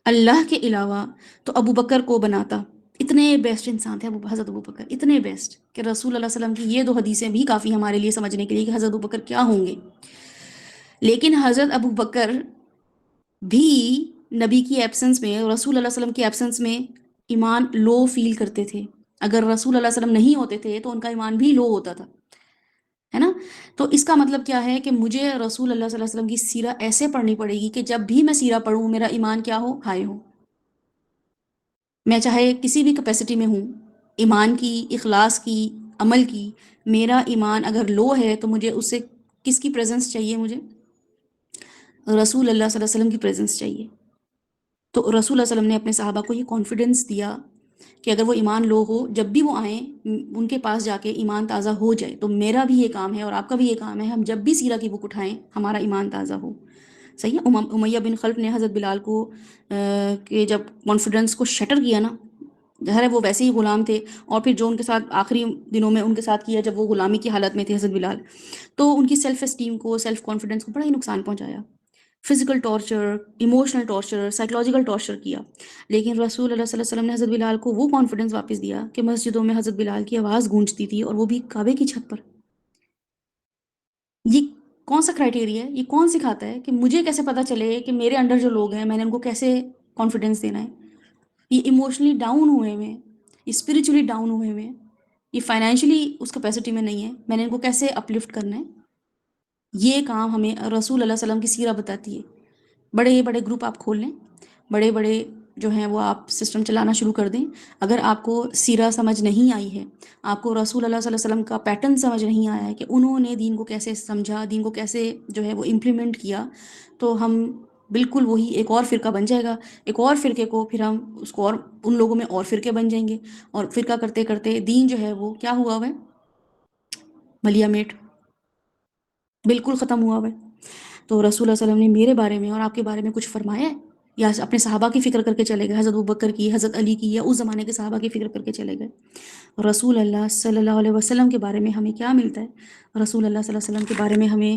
اللہ کے علاوہ تو ابو بکر کو بناتا. اتنے بیسٹ انسان تھے حضرت ابو بکر، اتنے بیسٹ کہ رسول اللہ صلی اللہ علیہ وسلم کی یہ 2 حدیثیں بھی کافی ہمارے لیے سمجھنے کے لیے کہ حضرت ابو بکر کیا ہوں گے. لیکن حضرت ابو بکر بھی نبی کی ایبسنس میں، رسول اللہ صلی اللہ علیہ وسلم کی ایبسنس میں ایمان لو فیل کرتے تھے. اگر رسول اللہ صلی اللہ علیہ وسلم نہیں ہوتے تھے تو ان کا ایمان بھی لو ہوتا تھا، ہے نا. تو اس کا مطلب کیا ہے کہ مجھے رسول اللہ صلی اللہ علیہ وسلم کی سیرہ ایسے پڑھنی پڑے گی کہ جب بھی میں سیرہ پڑھوں میرا ایمان کیا ہو؟ ہائے ہو. میں چاہے کسی بھی کیپیسٹی میں ہوں، ایمان کی، اخلاص کی، عمل کی، میرا ایمان اگر لو ہے تو مجھے اس سے کس کی پریزنس چاہیے؟ مجھے رسول اللہ صلی اللہ علیہ وسلم کی پریزنس چاہیے. تو رسول اللہ صلی اللہ علیہ وسلم نے اپنے صحابہ کو یہ کانفیڈنس دیا کہ اگر وہ ایمان لو ہو، جب بھی وہ آئیں ان کے پاس جا کے ایمان تازہ ہو جائے. تو میرا بھی یہ کام ہے اور آپ کا بھی یہ کام ہے، ہم جب بھی سیرہ کی بک اٹھائیں ہمارا ایمان تازہ ہو. صحیح ہے. امیہ بن خلف نے حضرت بلال کو کہ جب کانفیڈنس کو شٹر کیا نا، ظاہر ہے وہ ویسے ہی غلام تھے، اور پھر جو ان کے ساتھ آخری دنوں میں ان کے ساتھ کیا جب وہ غلامی کی حالت میں تھے حضرت بلال، تو ان کی سیلف اسٹیم کو، سیلف کانفیڈنس کو بڑا ہی نقصان پہنچایا. Physical torture, emotional torture, psychological torture کیا. لیکن رسول اللہ صلی اللہ علیہ وسلم نے حضرت بلال کو وہ کانفیڈنس واپس دیا کہ مسجدوں میں حضرت بلال کی آواز گونجتی تھی، اور وہ بھی کعبے کی چھت پر. یہ کون سا کرائٹیریا ہے؟ یہ کون سکھاتا ہے کہ مجھے کیسے پتہ چلے کہ میرے انڈر جو لوگ ہیں میں نے ان کو کیسے کانفیڈنس دینا ہے؟ یہ ایموشنلی ڈاؤن ہوئے ہوئے ہیں، یہ اسپریچولی ڈاؤن ہوئے ہوئے ہیں، یہ فائنینشلی اس کیپیسٹی میں نہیں ہے، میں نے ان کو کیسے اپلفٹ کرنا ہے؟ یہ کام ہمیں رسول اللہ صلی اللہ علیہ وسلم کی سیرہ بتاتی ہے. بڑے بڑے گروپ آپ کھول لیں، بڑے بڑے جو ہیں وہ آپ سسٹم چلانا شروع کر دیں، اگر آپ کو سیرہ سمجھ نہیں آئی ہے، آپ کو رسول اللہ صلی اللہ علیہ وسلم کا پیٹرن سمجھ نہیں آیا ہے کہ انہوں نے دین کو کیسے سمجھا، دین کو کیسے جو ہے وہ امپلیمنٹ کیا، تو ہم بالکل وہی ایک اور فرقہ بن جائے گا. ایک اور فرقے کو پھر ہم اس کو اور ان لوگوں میں اور فرقے بن جائیں گے، اور فرقہ کرتے کرتے دین جو ہے وہ کیا ہوا ہوا ہے؟ ملیا میٹ، بالکل ختم ہوا ہوا ہے. تو رسول اللہ صلی اللہ علیہ وسلم نے میرے بارے میں اور آپ کے بارے میں کچھ فرمایا ہے؟ یا اپنے صحابہ کی فکر کر کے چلے گئے، حضرت ابوبکر کی، حضرت علی کی، یا اس زمانے کے صحابہ کی فکر کر کے چلے گئے؟ رسول اللہ صلی اللہ علیہ وسلم کے بارے میں ہمیں کیا ملتا ہے؟ رسول اللہ صلی اللہ علیہ وسلم کے بارے میں ہمیں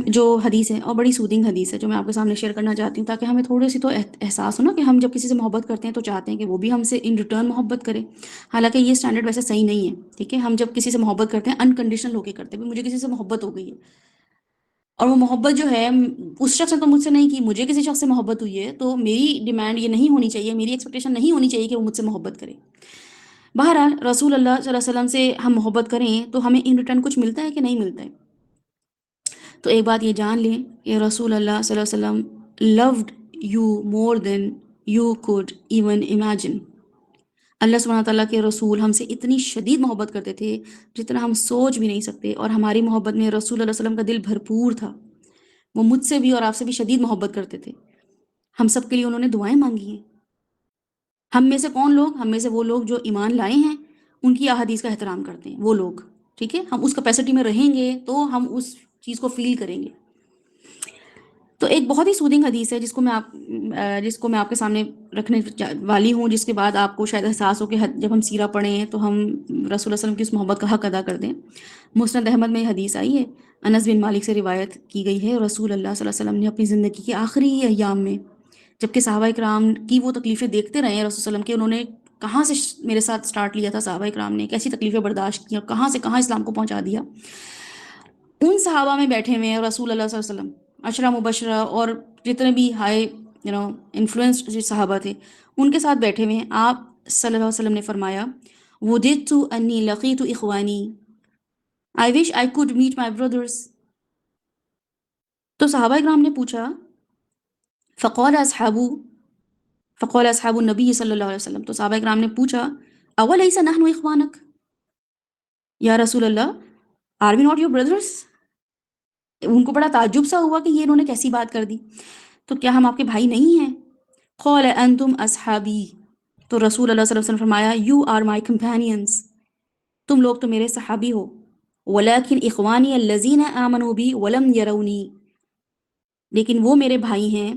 جو حدیث ہے، اور بڑی سودنگ حدیث ہے جو میں آپ کے سامنے شیئر کرنا چاہتی ہوں، تاکہ ہمیں تھوڑی سی تو احساس ہو نا کہ ہم جب کسی سے محبت کرتے ہیں تو چاہتے ہیں کہ وہ بھی ہم سے ان ریٹرن محبت کرے. حالانکہ یہ اسٹینڈرڈ ویسے صحیح نہیں ہے. ٹھیک ہے، ہم جب کسی سے محبت کرتے ہیں انکنڈیشنل ہو کے کرتے ہیں، مجھے کسی سے محبت ہو گئی ہے، اور وہ محبت جو ہے اس شخص نے تو مجھ سے نہیں کی، مجھے کسی شخص سے محبت ہوئی ہے، تو میری ڈیمانڈ یہ نہیں ہونی چاہیے، میری ایکسپیکٹیشن نہیں ہونی چاہیے کہ وہ مجھ سے محبت کرے. بہرحال رسول اللہ صلی اللہ علیہ وسلم سے ہم محبت کریں تو ہمیں ان ریٹرن کچھ ملتا ہے کہ نہیں ملتا ہے؟ تو ایک بات یہ جان لیں کہ رسول اللہ صلی اللہ علیہ وسلم loved you more than you could even imagine. اللہ سبحانہ تعالیٰ کے رسول ہم سے اتنی شدید محبت کرتے تھے جتنا ہم سوچ بھی نہیں سکتے، اور ہماری محبت میں رسول اللہ صلی اللہ علیہ وسلم کا دل بھرپور تھا. وہ مجھ سے بھی اور آپ سے بھی شدید محبت کرتے تھے. ہم سب کے لیے انہوں نے دعائیں مانگی ہیں. ہم میں سے کون لوگ؟ ہم میں سے وہ لوگ جو ایمان لائے ہیں، ان کی احادیث کا احترام کرتے ہیں، وہ لوگ. ٹھیک ہے، ہم اس کیپیسٹی میں رہیں گے تو ہم اس چیز کو فیل کریں گے. تو ایک بہت ہی سودنگ حدیث ہے جس کو میں آپ کے سامنے رکھنے والی ہوں، جس کے بعد آپ کو شاید احساس ہو کہ جب ہم سیرہ پڑھیں تو ہم رسول اللہ صلی اللہ علیہ وسلم کی اس محبت کا حق ادا کر دیں. مسند احمد میں یہ حدیث آئی ہے، انس بن مالک سے روایت کی گئی ہے. رسول اللہ صلی اللہ علیہ وسلم نے اپنی زندگی کے آخری ایام میں، جبکہ صحابہ کرام کی وہ تکلیفیں دیکھتے رہے ہیں رسول صلی اللہ علیہ وسلم کے، انہوں نے کہاں سے میرے ساتھ سٹارٹ لیا تھا صحابہ کرام نے، کیسی تکلیفیں برداشت کی اور کہاں سے کہاں اسلام کو پہنچا دیا. ان صحابہ میں بیٹھے ہوئے ہیں رسول اللہ صلی اللہ علیہ وسلم، عشرہ مبشرہ اور جتنے بھی ہائی انفلوئنسڈ جو صحابہ تھے ان کے ساتھ بیٹھے ہوئے ہیں. آپ صلی اللہ علیہ وسلم نے فرمایا وَدِدْتُ أَنِّي لَقِيتُ إِخْوَانِي I wish I could meet my brothers. تو صحابہ کرام نے پوچھا فقال اصحاب النبی صلی اللہ علیہ وسلم، تو صحابہ کرام نے پوچھا اولیس نحن اخوانک، یا رسول اللہ are we not your brothers? ان کو بڑا تعجب سا ہوا کہ یہ انہوں نے کیسی بات کر دی، تو کیا ہم آپ کے بھائی نہیں ہیں؟ قال انتم اصحابی، تو رسول اللہ صلی اللہ علیہ وسلم فرمایا یو آر مائی کمپینینز، تم لوگ تو میرے صحابی ہو. ولیکن اخوانی الذین آمنوا بی ولم یرونی، لیکن وہ میرے بھائی ہیں.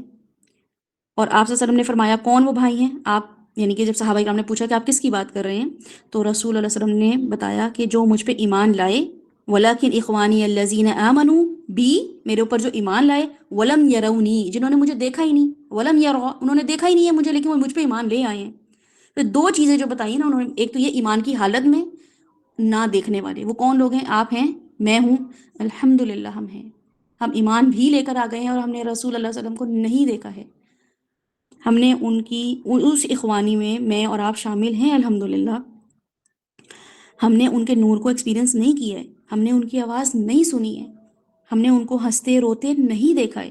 اور آپ صلی اللہ علیہ وسلم نے فرمایا کون وہ بھائی ہیں؟ آپ یعنی کہ جب صحابہ کرام نے پوچھا کہ آپ کس کی بات کر رہے ہیں، تو رسول اللہ صلی اللہ علیہ وسلم نے بتایا کہ جو مجھ پہ ایمان لائے، ولیکن اخوانی الذین آمنوا بی، میرے اوپر جو ایمان لائے، ولم یرونی، جنہوں نے مجھے دیکھا ہی نہیں، ولم یروا، انہوں نے دیکھا ہی نہیں ہے مجھے لیکن وہ مجھ پہ ایمان لے آئے ہیں۔ تو دو چیزیں جو بتائی نا انہوں نے، ایک تو یہ ایمان کی حالت میں نہ دیکھنے والے، وہ کون لوگ ہیں؟ آپ ہیں، میں ہوں، الحمدللہ ہم ہیں، ہم ایمان بھی لے کر آ گئے ہیں اور ہم نے رسول اللہ صلی اللہ علیہ وسلم کو نہیں دیکھا ہے، ہم نے ان کی اس اخوانی میں اور آپ شامل ہیں الحمدللہ، ہم نے ان کے نور کو ایکسپیرینس نہیں کیا ہے، ہم نے ان کی آواز نہیں سنی ہے، ہم نے ان کو ہنستے روتے نہیں دیکھا ہے،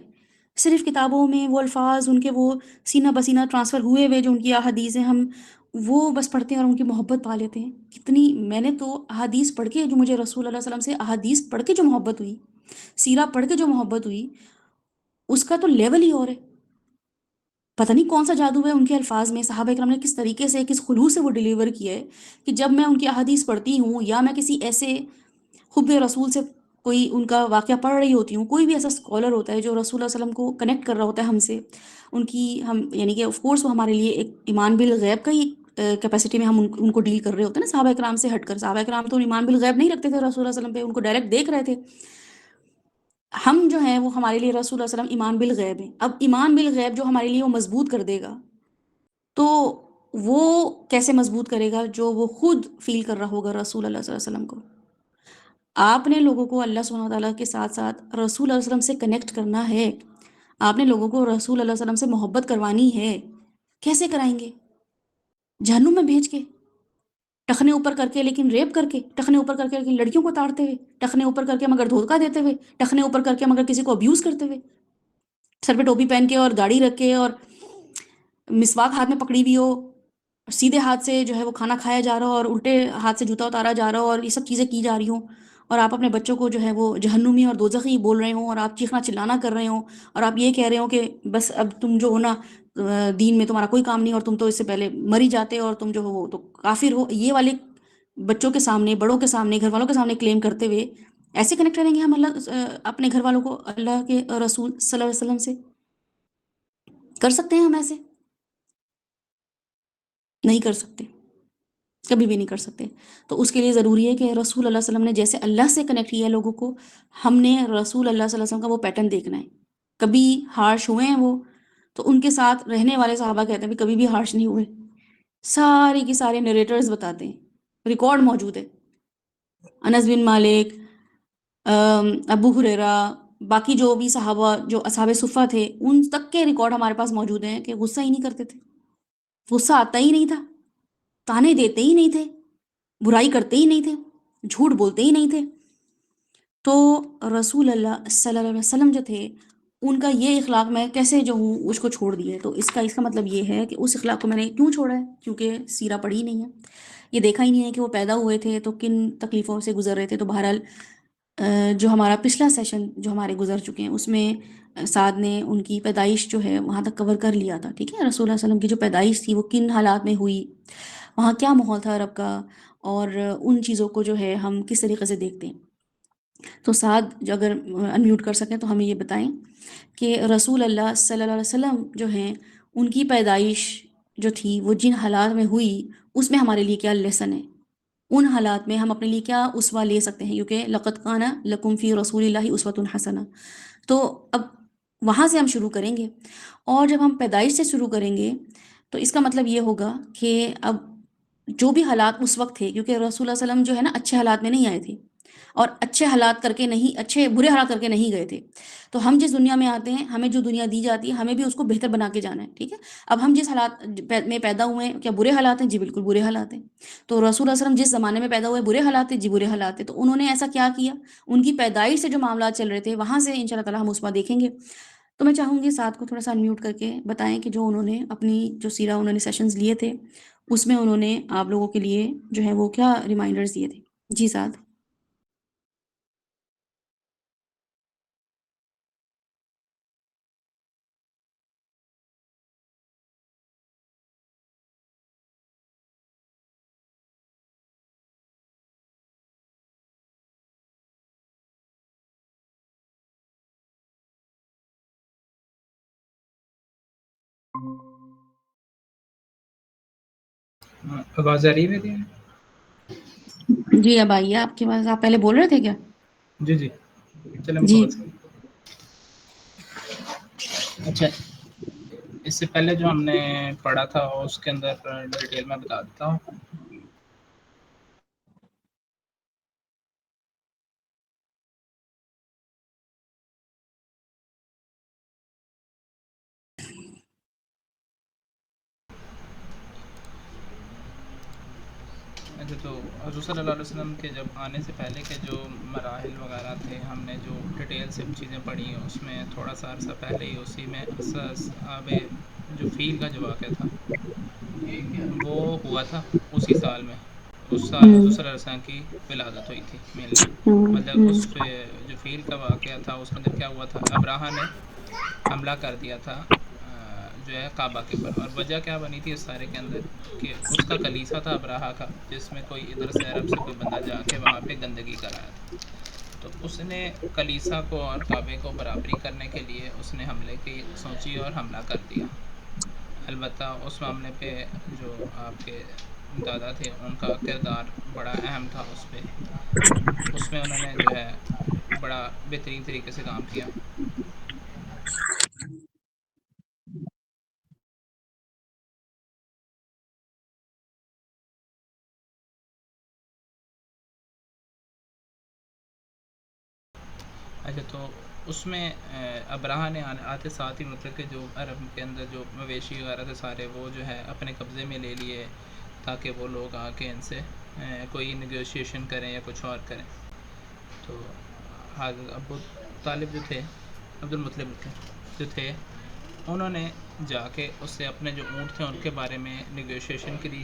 صرف کتابوں میں وہ الفاظ ان کے وہ سینہ بسینہ ٹرانسفر ہوئے ہوئے جو ان کی احادیث ہیں، ہم وہ بس پڑھتے ہیں اور ان کی محبت پا لیتے ہیں۔ کتنی میں نے تو احادیث پڑھ کے، جو مجھے رسول اللہ صلی اللہ علیہ وسلم سے احادیث پڑھ کے جو محبت ہوئی، سیرہ پڑھ کے جو محبت ہوئی، اس کا تو لیول ہی اور ہے۔ پتہ نہیں کون سا جادو ہے ان کے الفاظ میں، صحابہ کرام نے کس طریقے سے، کس خلوص سے وہ ڈیلیور کیا ہے کہ جب میں ان کی احادیث پڑھتی ہوں یا میں کسی ایسے حب رسول سے کوئی ان کا واقعہ پڑھ رہی ہوتی ہوں، کوئی بھی ایسا اسکالر ہوتا ہے جو رسول اللہ علیہ وسلم کو کنیکٹ کر رہا ہوتا ہے ہم سے، ان کی ہم یعنی کہ آف کورس وہ ہمارے لیے ایک ایمان بالغیب کا ہی کیپیسٹی میں ہم ان کو ڈیل کر رہے ہوتے ہیں نا، صحابہ کرام سے ہٹ کر۔ صحابہ کرام تو ایمان بالغیب نہیں رکھتے تھے رسول اللہ علیہ وسلم پہ، ان کو ڈائریکٹ دیکھ رہے تھے۔ ہم جو ہیں وہ ہمارے لیے رسول اللہ علیہ وسلم ایمان بالغیب ہیں۔ اب ایمان بالغیب جو ہمارے لیے وہ مضبوط کر دے گا، تو وہ کیسے مضبوط کرے گا؟ جو وہ خود فیل کر رہا ہوگا رسول اللہ صلی اللہ علیہ وسلم کو۔ آپ نے لوگوں کو اللہ سبحانہ وتعالیٰ کے ساتھ ساتھ رسول اللہ صلی اللہ علیہ وسلم سے کنیکٹ کرنا ہے، آپ نے لوگوں کو رسول اللہ صلی اللہ علیہ وسلم سے محبت کروانی ہے۔ کیسے کرائیں گے؟ جہنم میں بھیج کے، ٹخنے اوپر کر کے لیکن ریپ کر کے، ٹخنے اوپر کر کے لیکن لڑکیوں کو تاڑتے ہوئے، ٹخنے اوپر کر کے مگر دھوکہ دیتے ہوئے، ٹخنے اوپر کر کے مگر کسی کو ابیوز کرتے ہوئے، سر پہ ٹوپی پہن کے اور داڑھی رکھ کے اور مسواک ہاتھ میں پکڑی ہوئی ہو، سیدھے ہاتھ سے جو ہے وہ کھانا کھایا جا رہا ہو اور الٹے ہاتھ سے جوتا اتارا جا رہا ہو، اور یہ سب چیزیں کی جا رہی ہوں، اور آپ اپنے بچوں کو جو ہے وہ جہنمی اور دوزخی بول رہے ہوں، اور آپ چیخنا چلانا کر رہے ہوں، اور آپ یہ کہہ رہے ہو کہ بس اب تم جو ہو نا، دین میں تمہارا کوئی کام نہیں، اور تم تو اس سے پہلے مر ہی جاتے، اور تم جو ہو وہ تو کافر ہو، یہ والے بچوں کے سامنے، بڑوں کے سامنے، گھر والوں کے سامنے کلیم کرتے ہوئے ایسے کنیکٹ کریں گے ہم اللہ اپنے گھر والوں کو اللہ کے رسول صلی اللہ علیہ وسلم سے؟ کر سکتے ہیں ہم ایسے؟ نہیں کر سکتے، کبھی بھی نہیں کر سکتے۔ تو اس کے لیے ضروری ہے کہ رسول اللہ صلی اللہ علیہ وسلم نے جیسے اللہ سے کنیکٹ کیا ہے لوگوں کو، ہم نے رسول اللہ صلی اللہ علیہ وسلم کا وہ پیٹرن دیکھنا ہے۔ کبھی ہارش ہوئے ہیں وہ، تو ان کے ساتھ رہنے والے صحابہ کہتے ہیں بھی کبھی بھی ہارش نہیں ہوئے، سارے کی سارے نریٹرز بتاتے ہیں، ریکارڈ موجود ہے، انس بن مالک، ابو ہریرہ، باقی جو بھی صحابہ جو اصحاب صفہ تھے، ان تک کے ریکارڈ ہمارے پاس موجود ہیں کہ غصہ ہی نہیں کرتے تھے، غصہ آتا ہی نہیں تھا، تانے دیتے ہی نہیں تھے، برائی کرتے ہی نہیں تھے، جھوٹ بولتے ہی نہیں تھے۔ تو رسول اللہ صلی اللہ علیہ وسلم جو تھے، ان کا یہ اخلاق میں کیسے جو ہوں اس کو چھوڑ دیا ہے؟ تو اس کا مطلب یہ ہے کہ اس اخلاق کو میں نے کیوں چھوڑا ہے؟ کیونکہ سیرہ پڑھی ہی نہیں ہے، یہ دیکھا ہی نہیں ہے کہ وہ پیدا ہوئے تھے تو کن تکلیفوں سے گزر رہے تھے۔ تو بہرحال جو ہمارا پچھلا سیشن جو ہمارے گزر چکے ہیں، اس میں سعد نے ان کی پیدائش جو ہے وہاں تک کور کر لیا تھا، ٹھیک ہے؟ رسول اللہ صلی اللہ علیہ وسلم کی جو پیدائش تھی وہ کن حالات میں ہوئی، وہاں کیا ماحول تھا عرب کا، اور ان چیزوں کو جو ہے ہم کس طریقے سے دیکھتے ہیں۔ تو سعد جو اگر انمیوٹ کر سکیں تو ہمیں یہ بتائیں کہ رسول اللہ صلی اللہ علیہ وسلم جو ہیں، ان کی پیدائش جو تھی وہ جن حالات میں ہوئی، اس میں ہمارے لیے کیا لیسن ہے؟ ان حالات میں ہم اپنے لیے کیا اسوہ لے سکتے ہیں؟ کیونکہ لقد کان لکم فی رسول اللہ اسوۃ حسنہ۔ تو اب وہاں سے ہم شروع کریں گے، اور جب ہم پیدائش سے شروع کریں گے تو اس کا مطلب یہ ہوگا کہ اب جو بھی حالات اس وقت تھے، کیونکہ رسول اللہ علیہ وسلم جو ہے نا اچھے حالات میں نہیں آئے تھے، اور اچھے حالات کر کے نہیں، اچھے برے حالات کر کے نہیں گئے تھے۔ تو ہم جس دنیا میں آتے ہیں، ہمیں جو دنیا دی جاتی ہے، ہمیں بھی اس کو بہتر بنا کے جانا ہے، ٹھیک ہے؟ اب ہم جس حالات میں پیدا ہوئے ہیں، کیا برے حالات ہیں؟ جی بالکل برے حالات ہیں۔ تو رسول اللہ صلی اللہ علیہ وسلم جس زمانے میں پیدا ہوئے برے حالات ہیں؟ جی برے حالات ہیں۔ تو انہوں نے ایسا کیا کیا؟ ان کی پیدائش سے جو معاملات چل رہے تھے وہاں سے ان شاء اللہ تعالیٰ ہم اس میں دیکھیں گے۔ تو میں چاہوں گی ساتھ کو تھوڑا سا انمیوٹ کر کے بتائیں کہ جو انہوں نے اپنی جو سیرہ انہوں نے سیشنز لیے تھے، اس میں انہوں نے آپ لوگوں کے لیے جو ہے وہ کیا ریمائنڈرز دیے تھے؟ جی ساتھ۔ آواز آ رہی ہے میری؟ جی اب آئیے آپ کے پاس. آپ پہلے بول رہے تھے کیا؟ جی جی، چلیں جی. بہت. اچھا، اس سے پہلے جو ہم نے پڑھا تھا اس کے اندر ڈیٹیل میں بتا دیتا ہوں. اچھا، تو حضور صلی اللہ علیہ وسلم کے جب آنے سے پہلے کے جو مراحل وغیرہ تھے، ہم نے جو ڈیٹیل سے چیزیں پڑھی ہیں اس میں تھوڑا سا عرصہ پہلے ہی اسی میں آب جو فیل کا جو واقعہ تھا وہ ہوا تھا اسی سال میں. اس سال حضور ہوں صلی اللہ علیہ وسلم کی ولادت ہوئی تھی مینلی. ہوں مطلب ہوں اس جو فیل کا واقعہ تھا اس کے اندر کیا ہوا تھا، ابراہہ نے حملہ کر دیا تھا جو ہے کعبہ کے اوپر. اور وجہ کیا بنی تھی اس سارے کے اندر کہ اس کا کلیسا تھا ابراہہ کا، جس میں کوئی ادھر سے عرب سے کوئی بندہ جا کے وہاں پہ گندگی کرایا تھا. تو اس نے کلیسا کو اور کعبے کو برابری کرنے کے لیے اس نے حملے کی سوچی اور حملہ کر دیا. البتہ اس معاملے پہ جو آپ کے دادا تھے ان کا کردار بڑا اہم تھا اس میں انہوں نے جو ہے بڑا بہترین طریقے سے کام کیا. اچھا، تو اس میں ابراہہ نے آتے ساتھ ہی مطلب کہ جو عرب کے اندر جو مویشی وغیرہ تھے سارے وہ جو ہے اپنے قبضے میں لے لیے تاکہ وہ لوگ آ کے ان سے کوئی نیگوشیشن کریں یا کچھ اور کریں. تو حضرت ابو طالب جو تھے، عبد المطلب جو تھے، انہوں نے جا کے اس سے اپنے جو اونٹ تھے ان کے بارے میں نیگوشیشن کری.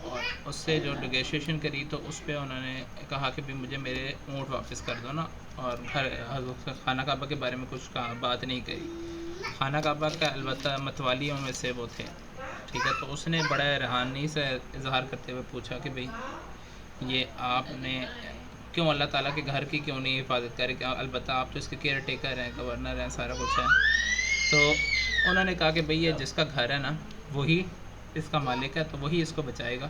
اور اس سے جو نیگوشیشن کری تو اس پہ انہوں نے کہا کہ بھی مجھے میرے اونٹ واپس کر دو نا. اور خانہ کعبہ کے بارے میں کچھ بات نہیں کری. خانہ کعبہ کا البتہ متوالیوں میں سے وہ تھے، ٹھیک ہے. تو اس نے بڑا رحانی سے اظہار کرتے ہوئے پوچھا کہ بھئی یہ آپ نے کیوں اللہ تعالیٰ کے گھر کی کیوں نہیں حفاظت کرے؟ کہ البتہ آپ تو اس کے کیئر ٹیکر ہیں، گورنر ہیں، سارا کچھ ہے. تو انہوں نے کہا کہ بھئی یہ جس کا گھر ہے نا وہی اس کا مالک ہے، تو وہی اس کو بچائے گا.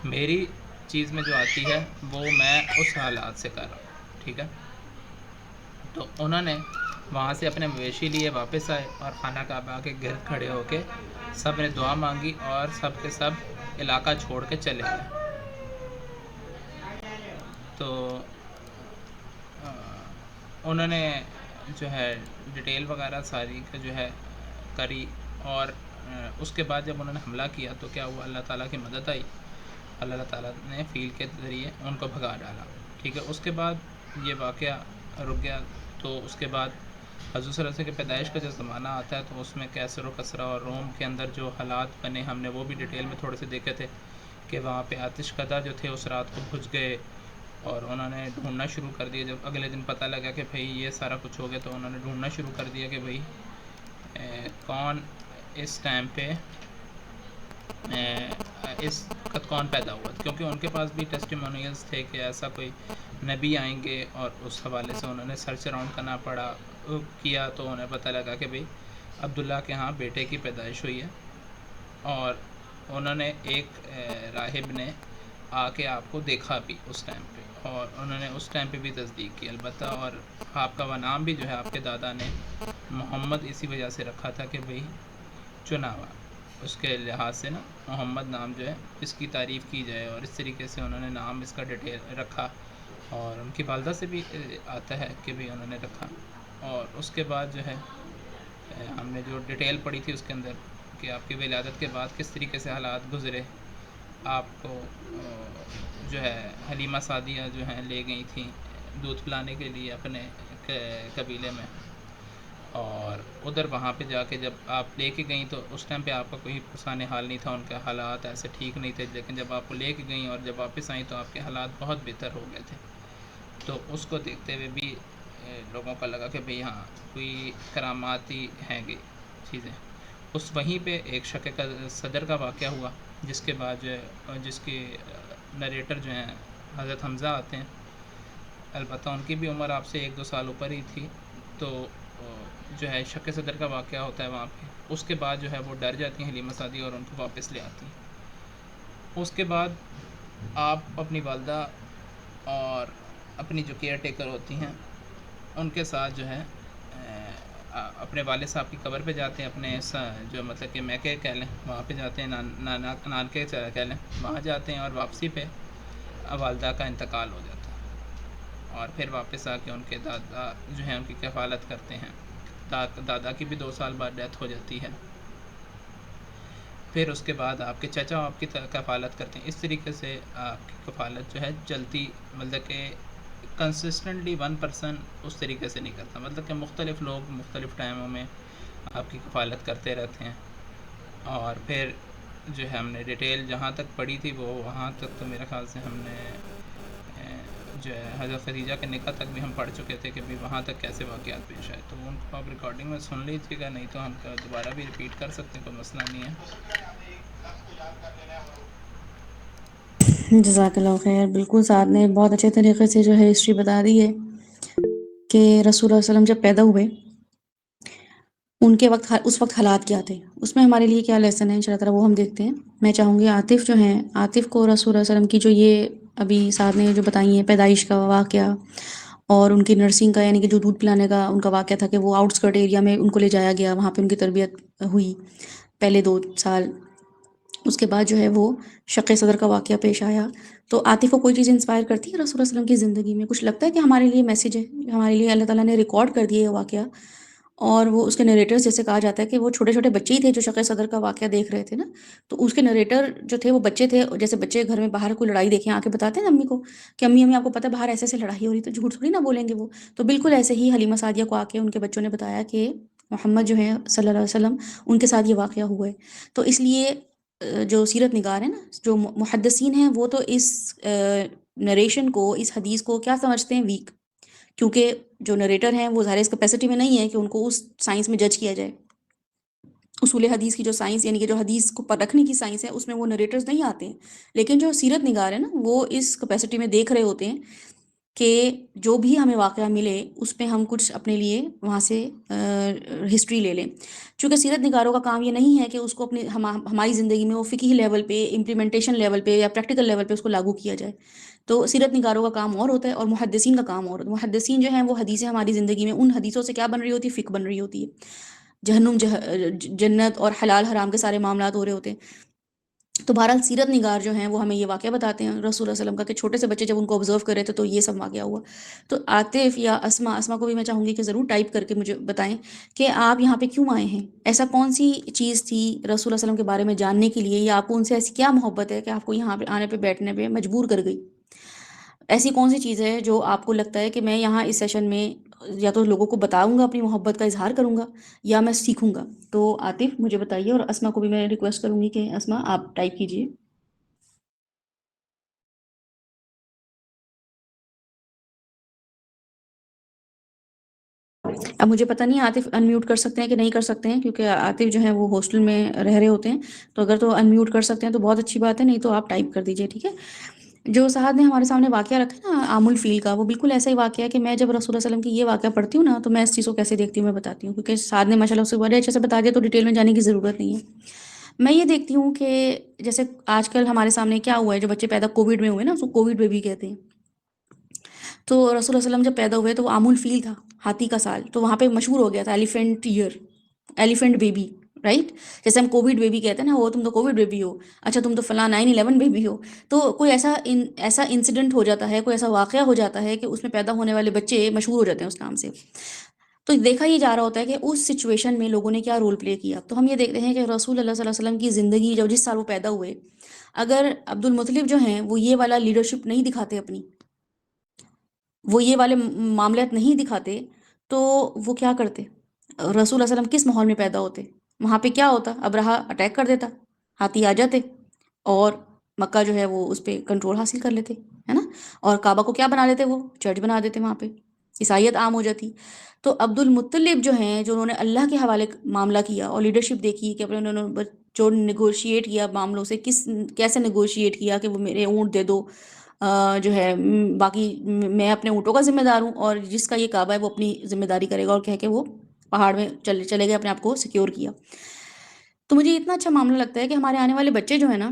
میری چیز میں جو آتی ہے وہ میں اس حالات سے کر رہا ہوں، ٹھیک ہے. تو انہوں نے وہاں سے اپنے مویشی لیے واپس آئے اور خانہ کعبہ کے گرد کھڑے ہو کے سب نے دعا مانگی اور سب کے سب علاقہ چھوڑ کے چلے گئے. تو انہوں نے جو ہے ڈیٹیل وغیرہ ساری کا جو ہے کری. اور اس کے بعد جب انہوں نے حملہ کیا تو کیا ہوا، اللہ تعالیٰ کی مدد آئی. اللہ تعالیٰ نے فیل کے ذریعے ان کو بھگا ڈالا، ٹھیک ہے. اس کے بعد یہ واقعہ رک گیا. تو اس کے بعد حضور صلی اللہ علیہ وسلم کی پیدائش کا جو زمانہ آتا ہے تو اس میں کیسر و کسرا اور روم کے اندر جو حالات بنے ہم نے وہ بھی ڈیٹیل میں تھوڑے سے دیکھے تھے کہ وہاں پہ آتش کدہ جو تھے اس رات کو بجھ گئے اور انہوں نے ڈھونڈنا شروع کر دیا. جب اگلے دن پتہ لگا کہ بھئی یہ سارا کچھ ہو گیا تو انہوں نے ڈھونڈنا شروع کر دیا کہ بھئی کون اس ٹائم پہ اس وقت کون پیدا ہوا، کیونکہ ان کے پاس بھی ٹیسٹیمونیلز تھے کہ ایسا کوئی نبی آئیں گے. اور اس حوالے سے انہوں نے سرچ اراؤنڈ کرنا پڑا کیا تو انہیں پتہ لگا کہ بھئی عبداللہ کے ہاں بیٹے کی پیدائش ہوئی ہے. اور انہوں نے ایک راہب نے آ کے آپ کو دیکھا بھی اس ٹائم پہ اور انہوں نے اس ٹائم پہ بھی تصدیق کی البتہ. اور آپ کا وہ نام بھی جو ہے آپ کے دادا نے محمد اسی وجہ سے رکھا تھا کہ بھئی چنا ہوا اس کے لحاظ سے نا محمد نام جو ہے اس کی تعریف کی جائے. اور اس طریقے سے انہوں نے نام اس کا ڈیٹیل رکھا اور ان کی والدہ سے بھی آتا ہے کہ بھی انہوں نے رکھا. اور اس کے بعد جو ہے ہم نے جو ڈیٹیل پڑھی تھی اس کے اندر کہ آپ کی ولادت کے بعد کس طریقے سے حالات گزرے. آپ کو جو ہے حلیمہ سعدیہ جو ہیں لے گئی تھیں دودھ پلانے کے لیے اپنے قبیلے میں. اور ادھر وہاں پہ جا کے جب آپ لے کے گئیں تو اس ٹائم پہ آپ کا کوئی پرسان حال نہیں تھا، ان کے حالات ایسے ٹھیک نہیں تھے. لیکن جب آپ کو لے کے گئیں اور جب واپس آئیں تو آپ کے حالات بہت بہتر ہو گئے تھے. تو اس کو دیکھتے ہوئے بھی لوگوں کو لگا کہ بھئی ہاں کوئی کراماتی ہیں گی چیزیں. اس وہیں پہ ایک شک صدر کا واقعہ ہوا جس کے بعد جو ہے جس کے نریٹر جو ہیں حضرت حمزہ آتے ہیں. البتہ ان کی بھی عمر آپ سے 1-2 سال اوپر ہی تھی. تو جو ہے شک صدر کا واقعہ ہوتا ہے وہاں پہ. اس کے بعد جو ہے وہ ڈر جاتی ہیں حلیمہ سعدیہ اور ان کو واپس لے آتی ہیں. اس کے بعد آپ اپنی والدہ اور اپنی جو کیئر ٹیکر ہوتی ہیں ان کے ساتھ جو ہے اپنے والد صاحب کی قبر پہ جاتے ہیں، اپنے جو مطلب کہ میکے کہہ لیں وہاں پہ جاتے ہیں، نانکے کہہ لیں وہاں جاتے ہیں، اور واپسی پہ والدہ کا انتقال ہو جاتا ہے، اور پھر واپس آ کے ان کے دادا جو ہیں ان کی کفالت کرتے ہیں۔ دادا کی بھی 2 سال بعد ڈیتھ ہو جاتی ہے، پھر اس کے بعد آپ کے چچا آپ کی کفالت کرتے ہیں۔ اس طریقے سے آپ کی کفالت جو ہے چلتی، مطلب کہ کنسسٹنٹلی 1 پرسن اس طریقے سے نہیں کرتا، مطلب کہ مختلف لوگ مختلف ٹائموں میں آپ کی کفالت کرتے رہتے ہیں۔ اور پھر جو ہے ہم نے ڈیٹیل جہاں تک پڑھی تھی وہ وہاں تک تو میرے خیال سے ہم نے جو ہے حضرت خدیجہ کے نکاح تک بھی ہم پڑھ چکے تھے کہ بھی وہاں تک کیسے واقعات پیش آئے، تو ان کو آپ ریکارڈنگ میں سن لیجیے گا، نہیں تو ہم دوبارہ بھی ریپیٹ کر سکتے ہیں، کوئی مسئلہ نہیں ہے۔ جزاک اللہ خیر، بالکل سعد نے بہت اچھے طریقے سے جو ہے ہسٹری بتا دی ہے کہ رسول اللہ علیہ وسلم جب پیدا ہوئے ان کے وقت، اس وقت حالات کیا تھے، اس میں ہمارے لیے کیا لیسن ہے، ان شاء اللہ تعالیٰ وہ ہم دیکھتے ہیں۔ میں چاہوں گی عاطف جو ہیں، عاطف کو رسول اللہ علیہ وسلم کی جو یہ ابھی سعد نے جو بتائی ہیں پیدائش کا واقعہ اور ان کی نرسنگ کا، یعنی کہ جو دودھ پلانے کا ان کا واقعہ تھا کہ وہ آؤٹ اسکرٹ ایریا میں ان کو لے جایا گیا، وہاں پہ ان کی تربیت ہوئی پہلے 2 سال، اس کے بعد جو ہے وہ شق صدر کا واقعہ پیش آیا۔ تو عاطف کو کوئی چیز انسپائر کرتی ہے رسول اللہ علیہ وسلم کی زندگی میں؟ کچھ لگتا ہے کہ ہمارے لیے میسیج ہے، ہمارے لیے اللہ تعالیٰ نے ریکارڈ کر دیا ہے واقعہ، اور وہ اس کے نریٹرز، جیسے کہا جاتا ہے کہ وہ چھوٹے چھوٹے بچے ہی تھے جو شق صدر کا واقعہ دیکھ رہے تھے نا، تو اس کے نریٹر جو تھے وہ بچے تھے، جیسے بچے گھر میں باہر کوئی لڑائی دیکھیں آ کے بتاتے ہیں امی کو کہ امی امی آپ کو پتہ ہے باہر ایسے ایسے لڑائی ہو رہی، تو جھوٹ تھوڑی نہ بولیں گے وہ، تو بالکل ایسے ہی حلیمہ سعدیہ کو آ کے ان کے بچوں نے بتایا کہ محمد جو ہے صلی اللہ علیہ وسلم ان کے ساتھ یہ واقعہ ہوا ہے۔ تو اس لیے جو سیرت نگار ہیں نا، جو محدثین ہیں، وہ تو اس نریشن کو، اس حدیث کو کیا سمجھتے ہیں؟ ویک، کیونکہ جو نریٹر ہیں وہ ظاہر اس کیپیسٹی میں نہیں ہے کہ ان کو اس سائنس میں جج کیا جائے، اصول حدیث کی جو سائنس، یعنی کہ جو حدیث کو پرکھنے کی سائنس ہے، اس میں وہ نریٹرز نہیں آتے ہیں، لیکن جو سیرت نگار ہیں نا وہ اس کیپیسٹی میں دیکھ رہے ہوتے ہیں کہ جو بھی ہمیں واقعہ ملے اس پہ ہم کچھ اپنے لیے وہاں سے ہسٹری لے لیں۔ چونکہ سیرت نگاروں کا کام یہ نہیں ہے کہ اس کو اپنی ہماری زندگی میں وہ فقہی لیول پہ، امپلیمنٹیشن لیول پہ یا پریکٹیکل لیول پہ اس کو لاگو کیا جائے، تو سیرت نگاروں کا کام اور ہوتا ہے اور محدثین کا کام اور ہوتا ہے۔ محدثین جو ہیں وہ حدیثیں ہماری زندگی میں ان حدیثوں سے کیا بن رہی ہوتی ہے؟ فقہ بن رہی ہوتی ہے، جہنم جنت اور حلال حرام کے سارے معاملات ہو رہے ہوتے ہیں۔ تو بہرحال سیرت نگار جو ہیں وہ ہمیں یہ واقعہ بتاتے ہیں رسول اللہ صلی اللہ علیہ وسلم کا کہ چھوٹے سے بچے جب ان کو آبزرو کر رہے تھے تو یہ سب واقعہ ہوا۔ تو عاطف یا اسما کو بھی میں چاہوں گی کہ ضرور ٹائپ کر کے مجھے بتائیں کہ آپ یہاں پہ کیوں آئے ہیں، ایسا کون سی چیز تھی رسول اللہ علیہ وسلم کے بارے میں جاننے کے لیے، یا آپ کو ان سے ایسی کیا محبت ہے کہ آپ کو یہاں پہ آنے پہ بیٹھنے پہ مجبور کر گئی؟ ایسی کون سی چیز ہے جو آپ کو لگتا ہے کہ میں یہاں اس سیشن میں یا تو لوگوں کو بتاؤں گا، اپنی محبت کا اظہار کروں گا، یا میں سیکھوں گا؟ تو عاطف مجھے بتائیے، اور اسما کو بھی میں ریکویسٹ کروں گی کہ اسما آپ ٹائپ کیجیے۔ اب مجھے پتہ نہیں عاطف ان میوٹ کر سکتے ہیں کہ نہیں کر سکتے ہیں، کیونکہ عاطف جو ہیں وہ ہاسٹل میں رہ رہے ہوتے ہیں، تو اگر تو ان میوٹ کر سکتے ہیں تو بہت اچھی بات ہے، نہیں تو آپ ٹائپ کر دیجیے، ٹھیک ہے؟ جو سعد نے ہمارے سامنے واقعہ رکھا نا عام الفیل کا، وہ بالکل ایسا ہی واقعہ ہے کہ میں جب رسول اللہ علیہ وسلم کی یہ واقعہ پڑھتی ہوں نا تو میں اس چیز کو کیسے دیکھتی ہوں میں بتاتی ہوں، کیونکہ سعد نے ماشاء اللہ اسے بڑے اچھے سے بتا دیا تو ڈیٹیل میں جانے کی ضرورت نہیں ہے۔ میں یہ دیکھتی ہوں کہ جیسے آج کل ہمارے سامنے کیا ہوا ہے، جو بچے پیدا کووڈ میں ہوئے نا، اس کو کووڈ بیبی کہتے ہیں، تو رسول اللہ علیہ وسلم جب پیدا ہوئے تو وہ عام الفیل تھا، ہاتھی کا سال، تو وہاں پہ مشہور ہو گیا تھا elephant ear, elephant baby, right? جیسے ہم کووڈ بیبی کہتے ہیں نا، وہ تم تو کووڈ بیبی ہو، اچھا تم تو فلاں 9/11 بیبی ہو، تو کوئی ایسا انسیڈنٹ ہو جاتا ہے، کوئی ایسا واقعہ ہو جاتا ہے کہ اس میں پیدا ہونے والے بچے مشہور ہو جاتے ہیں اس نام سے، تو دیکھا یہ جا رہا ہوتا ہے کہ اس سچویشن میں لوگوں نے کیا رول پلے کیا۔ تو ہم یہ دیکھتے ہیں کہ رسول اللہ صلی اللہ علیہ وسلم کی زندگی جب جس سال وہ پیدا ہوئے، اگر عبد المطلب جو ہیں وہ یہ والا لیڈرشپ نہیں دکھاتے اپنی، وہ یہ والے معاملات نہیں دکھاتے، تو وہ کیا کرتے؟ رسول اللہ علیہ وسلم کس ماحول میں پیدا ہوتے؟ وہاں پہ کیا ہوتا؟ ابرہہ اٹیک کر دیتا، ہاتھی آ جاتے، اور مکہ جو ہے وہ اس پہ کنٹرول حاصل کر لیتے، ہے نا؟ اور کعبہ کو کیا بنا لیتے؟ وہ چرچ بنا دیتے، وہاں پہ عیسائیت عام ہو جاتی۔ تو عبد المطلب جو ہیں، جو انہوں نے اللہ کے حوالے معاملہ کیا اور لیڈرشپ دیکھی کہ اپنے انہوں نے جو نیگوشیٹ کیا معاملوں سے، کیسے نیگوشیٹ کیا کہ وہ میرے اونٹ دے دو، جو ہے باقی میں اپنے اونٹوں کا ذمہ دار ہوں، اور جس کا یہ کعبہ ہے وہ اپنی ذمہ داری کرے گا، اور کہہ کے وہ پہاڑ میں چلے گئے، اپنے آپ کو سیکیور کیا۔ تو مجھے اتنا اچھا معاملہ لگتا ہے کہ ہمارے آنے والے بچے جو ہیں نا،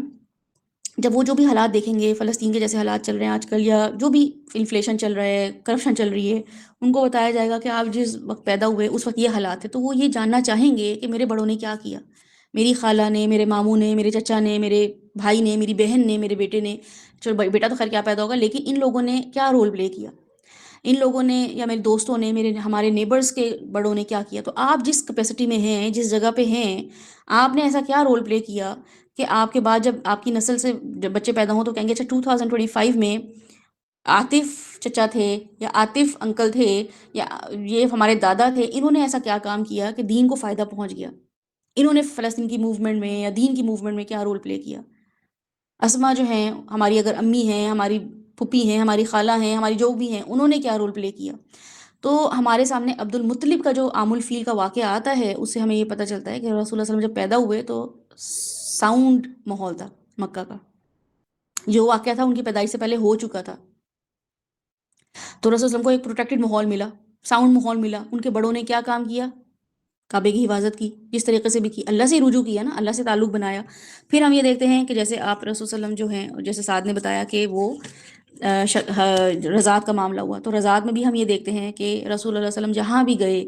جب وہ جو بھی حالات دیکھیں گے، فلسطین کے جیسے حالات چل رہے ہیں آج کل، یا جو بھی انفلیشن چل رہا ہے، کرپشن چل رہی ہے، ان کو بتایا جائے گا کہ آپ جس وقت پیدا ہوئے اس وقت یہ حالات ہے، تو وہ یہ جاننا چاہیں گے کہ میرے بڑوں نے کیا کیا، میری خالہ نے، میرے ماموں نے، میرے چچا نے، میرے بھائی نے، میری بہن نے، میرے بیٹے نے، چلو بیٹا تو خیر کیا پیدا ہوگا، لیکن ان لوگوں نے کیا رول پلے کیا، ان لوگوں نے یا میرے دوستوں نے، ہمارے نیبرز کے بڑوں نے کیا کیا. تو آپ جس کیپیسٹی میں ہیں، جس جگہ پہ ہیں، آپ نے ایسا کیا رول پلے کیا کہ آپ کے بعد جب آپ کی نسل سے جب بچے پیدا ہوں تو کہیں گے اچھا 2025 میں عاطف چچا تھے یا عاطف انکل تھے یا یہ ہمارے دادا تھے، انہوں نے ایسا کیا کام کیا کہ دین کو فائدہ پہنچ گیا، انہوں نے فلسطین کی موومنٹ میں یا دین کی موومنٹ میں کیا رول پلے کیا. اسما جو ہیں ہماری اگر امی ہیں، ہماری پھپھی ہیں، ہماری خالہ ہیں، ہماری جو بھی ہیں، انہوں نے کیا رول پلے کیا. تو ہمارے سامنے عبد المطلب کا جو عام الفیل کا واقعہ آتا ہے، اس سے ہمیں یہ پتہ چلتا ہے کہ رسول اللہ صلی اللہ علیہ وسلم جب پیدا ہوئے تو ساؤنڈ ماحول تھا مکہ کا، جو واقعہ تھا ان کی پیدائش سے پہلے ہو چکا تھا. تو رسول اللہ صلی اللہ علیہ وسلم کو ایک پروٹیکٹڈ ماحول ملا، ساؤنڈ ماحول ملا. ان کے بڑوں نے کیا کام کیا؟ کعبے کی حفاظت کی، جس طریقے سے بھی کی، اللہ سے ہی رجوع کیا نا، اللہ سے تعلق بنایا. پھر ہم یہ دیکھتے ہیں کہ جیسے آپ رسول صلی اللہ علیہ وسلم جو ہیں، جیسے سعد نے بتایا کہ وہ رضاعت کا معاملہ ہوا، تو رضاعت میں بھی ہم یہ دیکھتے ہیں کہ رسول اللہ علیہ وسلم جہاں بھی گئے،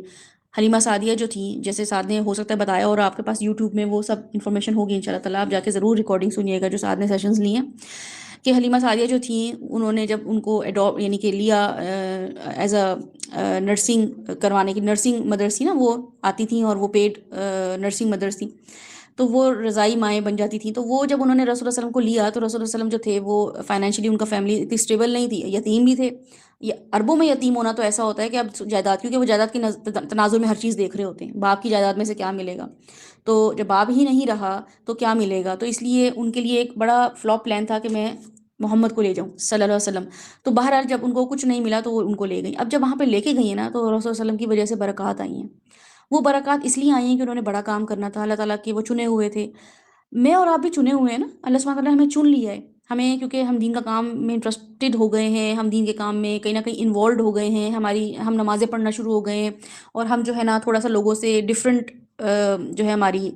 حلیمہ سعدیہ جو تھیں، جیسے سعد نے ہو سکتا ہے بتایا، اور آپ کے پاس یوٹیوب میں وہ سب انفارمیشن ہوگی ان شاء اللہ تعالیٰ، آپ جا کے ضرور ریکارڈنگ سنیے گا جو سعد نے سیشنز لیے ہیں، کہ حلیمہ سعدیہ جو تھیں انہوں نے جب ان کو ایڈاپٹ یعنی کہ لیا ایز اے نرسنگ کروانے کی، نرسنگ مدرس تھی نا وہ آتی تھیں، اور وہ پیڈ نرسنگ مدرس تھیں، تو وہ رضائی مائیں بن جاتی تھیں. تو وہ جب انہوں نے رسول اللہ صلی اللہ علیہ وسلم کو لیا تو رسول اللہ صلی اللہ علیہ وسلم جو تھے وہ فائنینشلی ان کا فیملی اتنی اسٹیبل نہیں تھی، یتیم بھی تھے. عربوں میں یتیم ہونا تو ایسا ہوتا ہے کہ اب جائیداد، کیونکہ وہ جائیداد کے تناظر میں ہر چیز دیکھ رہے ہوتے ہیں، باپ کی جائیداد میں سے کیا ملے گا، تو جب باپ ہی نہیں رہا تو کیا ملے گا. تو اس لیے ان کے لیے ایک بڑا فلاپ پلان تھا کہ میں محمد کو لے جاؤں صلی اللہ علیہ وسلم. تو بہرحال جب ان کو کچھ نہیں ملا تو وہ ان کو لے گئیں. اب جب وہاں پہ لے کے گئی ہیں نا تو رسول اللہ صلی اللہ علیہ وسلم کی وجہ سے برکات آئی ہیں. وہ برکات اس لیے آئی ہیں کہ انہوں نے بڑا کام کرنا تھا، اللہ تعالیٰ کے وہ چنے ہوئے تھے. میں اور آپ بھی چنے ہوئے ہیں نا، اللہ سبحانہ تعالیٰ نے ہمیں چن لیا ہے. ہمیں کیونکہ ہم دین کا کام میں انٹرسٹڈ ہو گئے ہیں، ہم دین کے کام میں کہیں نہ کہیں انوالوڈ ہو گئے ہیں، ہم نمازیں پڑھنا شروع ہو گئے ہیں، اور ہم جو ہے نا تھوڑا سا لوگوں سے ڈفرینٹ جو ہے ہماری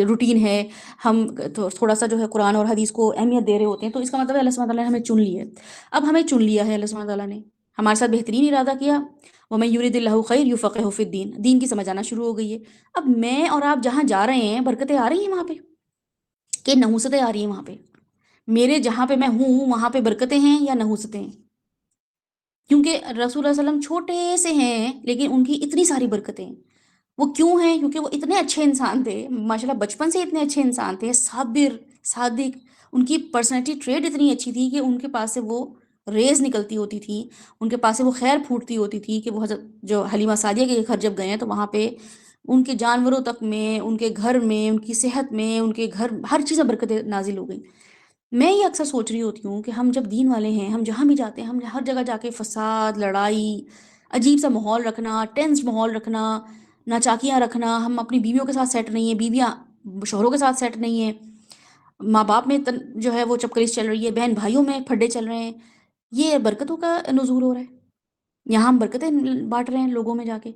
روٹین ہے، ہم تھوڑا سا جو ہے قرآن اور حدیث کو اہمیت دے رہے ہوتے ہیں. تو اس کا مطلب ہے اللہ سبحانہ تعالیٰ نے ہمیں چن لیا ہے. اب ہمیں چن لیا ہے اللہ سبحانہ تعالیٰ نے، ہمارے ساتھ بہترین ارادہ کیا، وَمَن يُرِدِ اللَّهُ خَيْرًا يُفَقِّهْهُ فِي الدِّينِ، دین کی سمجھ آنا شروع ہو گئی ہے. اب میں اور آپ جہاں جا رہے ہیں برکتیں آ رہی ہیں وہاں پہ کہ نحوستیں آ رہی ہیں وہاں پہ؟ میرے جہاں پہ میں ہوں وہاں پہ برکتیں ہیں یا نحوستیں ہیں؟ کیونکہ رسول اللہ صلی اللہ علیہ وسلم چھوٹے سے ہیں لیکن ان کی اتنی ساری برکتیں ہیں. وہ کیوں ہیں؟ کیونکہ وہ اتنے اچھے انسان تھے ماشاءاللہ، بچپن سے اتنے اچھے انسان تھے، صابر، صادق. ان کی پرسنالٹی ٹریٹ اتنی اچھی تھی کہ ان کے پاس سے وہ ریز نکلتی ہوتی تھی، ان کے پاس سے وہ خیر پھوٹتی ہوتی تھی کہ وہ حضرت جو حلیمہ سعدیہ کے گھر جب گئے ہیں تو وہاں پہ ان کے جانوروں تک میں، ان کے گھر میں، ان کی صحت میں، ان کے گھر ہر چیز میں برکتیں نازل ہو گئیں. میں یہ اکثر سوچ رہی ہوتی ہوں کہ ہم جب دین والے ہیں، ہم جہاں بھی جاتے ہیں، ہم ہر جگہ جا کے فساد، لڑائی، عجیب سا ماحول رکھنا، ٹینس ماحول رکھنا، ناچاکیاں رکھنا، ہم اپنی بیویوں کے ساتھ سیٹ نہیں ہیں، بیویاں شوہروں کے ساتھ سیٹ نہیں ہیں، ماں باپ میں جو ہے وہ چپکریز چل رہی ہے، بہن بھائیوں میں پھڈے چل رہے ہیں. یہ برکتوں کا نزول ہو رہا ہے. یہاں ہم برکتیں بانٹ رہے ہیں لوگوں میں جا کے.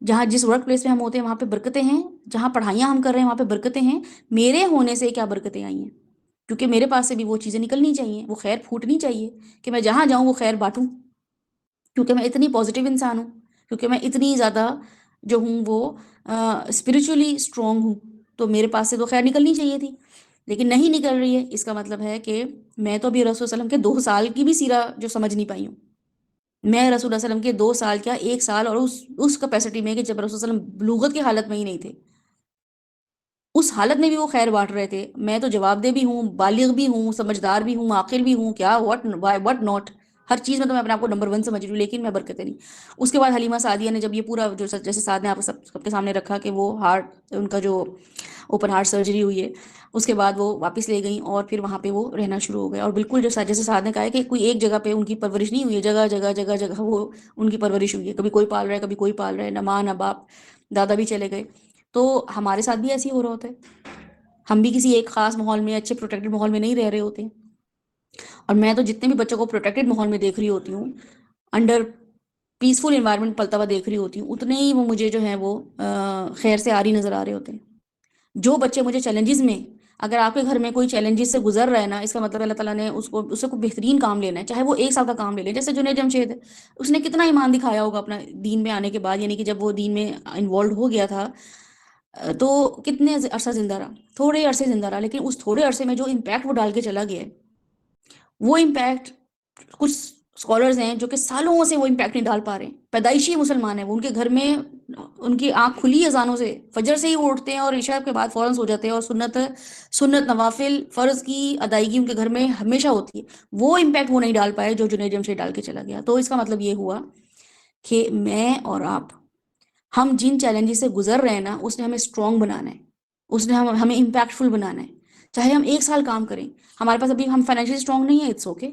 جہاں جس ورک پلیس میں ہم ہوتے ہیں وہاں پہ برکتیں ہیں، جہاں پڑھائیاں ہم کر رہے ہیں وہاں پہ برکتیں ہیں. میرے ہونے سے کیا برکتیں آئی ہیں؟ کیونکہ میرے پاس سے بھی وہ چیزیں نکلنی چاہیے، وہ خیر پھوٹنی چاہیے کہ میں جہاں جاؤں وہ خیر بانٹوں، کیونکہ میں اتنی پازیٹیو انسان ہوں، کیونکہ میں اتنی زیادہ جو ہوں وہ اسپریچولی اسٹرانگ ہوں. تو میرے پاس سے تو خیر نکلنی چاہیے تھی لیکن نہیں نکل رہی ہے. اس کا مطلب ہے کہ میں تو ابھی رسول اللہ علیہ وسلم کے 2 سال کی بھی سیرہ جو سمجھ نہیں پائی ہوں. میں رسول اللہ صلی اللہ علیہ وسلم کے 2 سال کیا 1 سال، اور اس کیپیسٹی میں کہ جب رسول صلی اللہ علیہ وسلم بلوغت کی حالت میں ہی نہیں تھے، اس حالت میں بھی وہ خیر بانٹ رہے تھے. میں تو جواب دہ بھی ہوں، بالغ بھی ہوں، سمجھدار بھی ہوں، عاقل بھی ہوں، کیا وٹ ناٹ، ہر چیز میں تو میں اپنے آپ کو نمبر 1 سمجھ رہی ہوں، لیکن میں برکتیں نہیں. اس کے بعد حلیمہ سعدیہ نے جب یہ پورا جو جیسے سعد نے آپ سب کے سامنے رکھا کہ وہ ہارٹ، ان کا جو اوپن ہارٹ سرجری ہوئی ہے، اس کے بعد وہ واپس لے گئیں اور پھر وہاں پہ وہ رہنا شروع ہو گئے. اور بالکل جیسے سعد نے کہا ہے کہ کوئی ایک جگہ پہ ان کی پرورش نہیں ہوئی ہے، جگہ جگہ جگہ جگہ وہ ان کی پرورش ہوئی ہے. کبھی کوئی پال رہا ہے، کبھی کوئی پال رہا ہے، نہ ماں نہ باپ، دادا بھی چلے گئے. تو ہمارے ساتھ بھی ایسے ہی ہو رہا ہوتا ہے. ہم بھی کسی ایک خاص ماحول میں، اچھے پروٹیکٹڈ ماحول میں نہیں رہ رہے ہوتے ہیں. اور میں تو جتنے بھی بچوں کو پروٹیکٹڈ ماحول میں دیکھ رہی ہوتی ہوں، انڈر پیسفل انوائرمنٹ پلتا ہوا دیکھ رہی ہوتی ہوں، اتنے ہی وہ مجھے جو ہے وہ خیر سے آری نظر آ رہے ہوتے ہیں. جو بچے مجھے چیلنجز میں اگر آپ کے گھر میں کوئی چیلنجز سے گزر رہا ہے نا، اس کا مطلب اللہ تعالیٰ نے اس سے کوئی بہترین کام لینا ہے، چاہے وہ 1 سال کا کام لے لے. جیسے جنید جمشید ہے، اس نے کتنا ایمان دکھایا ہوگا اپنا دین میں آنے کے بعد، یعنی کہ جب وہ دین میں انوالوڈ ہو گیا تھا تو کتنے عرصہ زندہ رہا، تھوڑے عرصے زندہ رہا، لیکن اس تھوڑے عرصے میں جو امپیکٹ وہ ڈال کے چلا گیا ہے، وہ امپیکٹ کچھ اسکالرز ہیں جو کہ سالوں سے وہ امپیکٹ نہیں ڈال پا رہے ہیں. پیدائشی مسلمان ہیں وہ، ان کے گھر میں ان کی آنکھ کھلی اذانوں سے، فجر سے ہی وہ اٹھتے ہیں اور عشاء کے بعد فوراً سو جاتے ہیں، اور سنت نوافل فرض کی ادائیگی ان کے گھر میں ہمیشہ ہوتی ہے. وہ امپیکٹ وہ نہیں ڈال پائے جو جنید جمشید ڈال کے چلا گیا. تو اس کا مطلب یہ ہوا کہ میں اور آپ، ہم جن چیلنجز سے گزر رہے ہیں نا، اس نے ہمیں اسٹرانگ بنانا ہے، اس نے ہمیں امپیکٹفل بنانا ہے. چاہے ہم 1 سال کام کریں، ہمارے پاس ابھی ہم فائنینشلی اسٹرانگ نہیں ہیں، اٹس اوکے.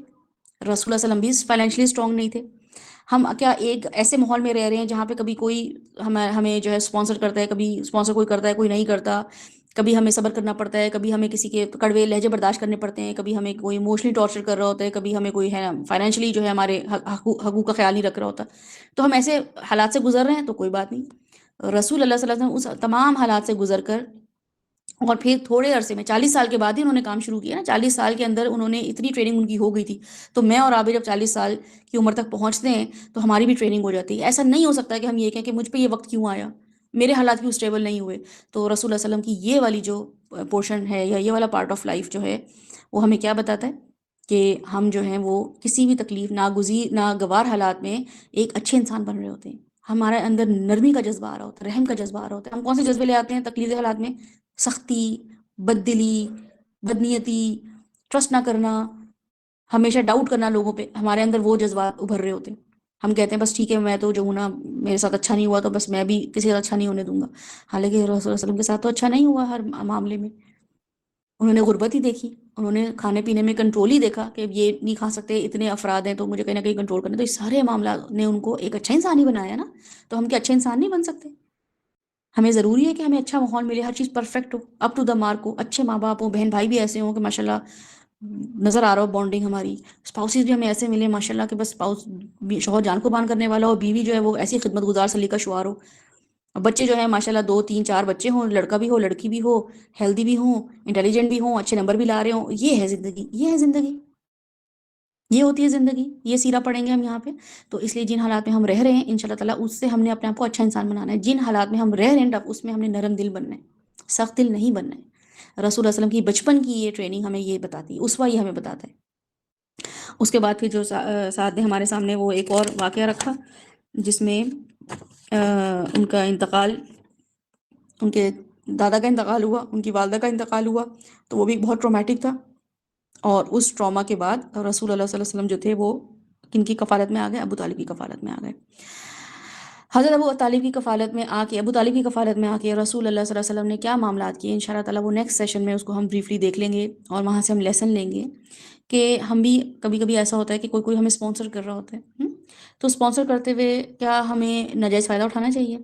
رسول اللہ صلی اللہ علیہ وسلم بھی فائنینشلی اسٹرانگ نہیں تھے. ہم کیا ایک ایسے ماحول میں رہ رہے ہیں جہاں پہ کبھی کوئی ہمیں جو ہے اسپانسر کرتا ہے، کبھی اسپانسر کوئی کرتا ہے کوئی نہیں کرتا، کبھی ہمیں صبر کرنا پڑتا ہے، کبھی ہمیں کسی کے کڑوے لہجے برداشت کرنے پڑتے ہیں، کبھی ہمیں کوئی ایموشنلی ٹارچر کر رہا ہوتا ہے، کبھی ہمیں کوئی ہے فائنینشلی جو ہے ہمارے حقوق کا خیال نہیں رکھ رہا ہوتا. تو ہم ایسے حالات سے گزر رہے ہیں تو کوئی بات نہیں. رسول اللہ صلی اللہ علیہ وسلم اس تمام حالات سے گزر کر، اور پھر تھوڑے عرصے میں 40 سال کے بعد ہی انہوں نے کام شروع کیا نا. 40 سال کے اندر انہوں نے اتنی ٹریننگ ان کی ہو گئی تھی. تو میں اور آپ جب 40 سال کی عمر تک پہنچتے ہیں تو ہماری بھی ٹریننگ ہو جاتی ہے. ایسا نہیں ہو سکتا کہ ہم یہ کہیں کہ مجھ پہ یہ وقت کیوں آیا، میرے حالات کیوں اسٹیبل نہیں ہوئے. تو رسول اللہ علیہ وسلم کی یہ والی جو پورشن ہے، یا یہ والا پارٹ آف لائف جو ہے، وہ ہمیں کیا بتاتا ہے کہ ہم جو ہیں وہ کسی بھی تکلیف ناگوار حالات میں ایک اچھے انسان بن رہے ہوتے ہیں. ہمارے اندر نرمی کا جذبہ آ رہا ہوتا ہے، رحم کا جذبہ آ رہا ہوتا ہے. ہم کون سے جذبے لے آتے ہیں تکلیفی حالات میں؟ سختی، بددلی، بدنیتی، ٹرسٹ نہ کرنا، ہمیشہ ڈاؤٹ کرنا لوگوں پہ. ہمارے اندر وہ جذبات ابھر رہے ہوتے ہیں. ہم کہتے ہیں بس ٹھیک ہے، میں تو جو ہوں نا، میرے ساتھ اچھا نہیں ہوا تو بس میں بھی کسی کا اچھا نہیں ہونے دوں گا. حالانکہ رسول اللہ صلی اللہ علیہ وسلم کے ساتھ تو اچھا نہیں ہوا ہر معاملے میں. انہوں نے غربت ہی دیکھی، انہوں نے کھانے پینے میں کنٹرول ہی دیکھا کہ یہ نہیں کھا سکتے، اتنے افراد ہیں تو مجھے کہیں نہ کہیں کنٹرول کرنا. تو اس سارے معاملات نے ان کو ایک اچھا انسان ہی بنایا نا. تو ہم کیا اچھے انسان نہیں بن سکتے؟ ہمیں ضروری ہے کہ ہمیں اچھا ماحول ملے، ہر چیز پرفیکٹ ہو، اپ ٹو دا مارک ہو، اچھے ماں باپ ہوں، بہن بھائی بھی ایسے ہوں کہ ماشاءاللہ نظر آ رہا ہو بانڈنگ ہماری، اسپاؤسز بھی ہمیں ایسے ملے ماشاءاللہ کہ بس اسپاؤس شوہر جان کو بان کرنے والا ہو، بیوی جو ہے وہ ایسی خدمت گزار سلیقہ شعار ہو، اور بچے جو ہے ماشاءاللہ 2 3 4 بچے ہوں، لڑکا بھی ہو لڑکی بھی ہو، ہیلدی بھی ہوں، انٹیلیجنٹ بھی ہوں، اچھے نمبر بھی لا رہے ہوں. یہ ہے زندگی، یہ ہے زندگی، یہ ہوتی ہے زندگی. یہ سیرہ پڑھیں گے ہم یہاں پہ. تو اس لیے جن حالات میں ہم رہ رہے ہیں ان شاء اللہ تعالیٰ اس سے ہم نے اپنے آپ کو اچھا انسان بنانا ہے. جن حالات میں ہم رہ رہے ہیں اس میں ہم نے نرم دل بننا ہے، سخت دل نہیں بننا ہے. رسول اللہ صلی اللہ علیہ وسلم کی بچپن کی یہ ٹریننگ ہمیں یہ بتاتی ہے، اسوہ یہ ہمیں بتاتا ہے. اس کے بعد پھر جو سعد نے ہمارے سامنے وہ ایک اور واقعہ رکھا جس میں ان کا انتقال، ان کے دادا کا انتقال ہوا، ان کی والدہ کا انتقال ہوا. تو وہ بھی بہت ٹرامیٹک تھا. اور اس ٹراما کے بعد رسول اللہ صلی اللہ علیہ وسلم جو تھے وہ کن کی کفالت میں آ گئے؟ ابو طالب کی کفالت میں آ گئے. حضرت ابو طالب کی کفالت میں آ کے، ابو طالب کی کفالت میں آ کے رسول اللہ صلی اللہ علیہ وسلم نے کیا معاملات کیے، ان شاء اللہ تعالیٰ وہ نیکسٹ سیشن میں اس کو ہم بریفلی دیکھ لیں گے، اور وہاں سے ہم لیسن لیں گے کہ ہم بھی کبھی کبھی ایسا ہوتا ہے کہ کوئی ہمیں اسپانسر کر رہا ہوتا ہے، تو اسپانسر کرتے ہوئے کیا ہمیں ناجائز فائدہ اٹھانا چاہیے؟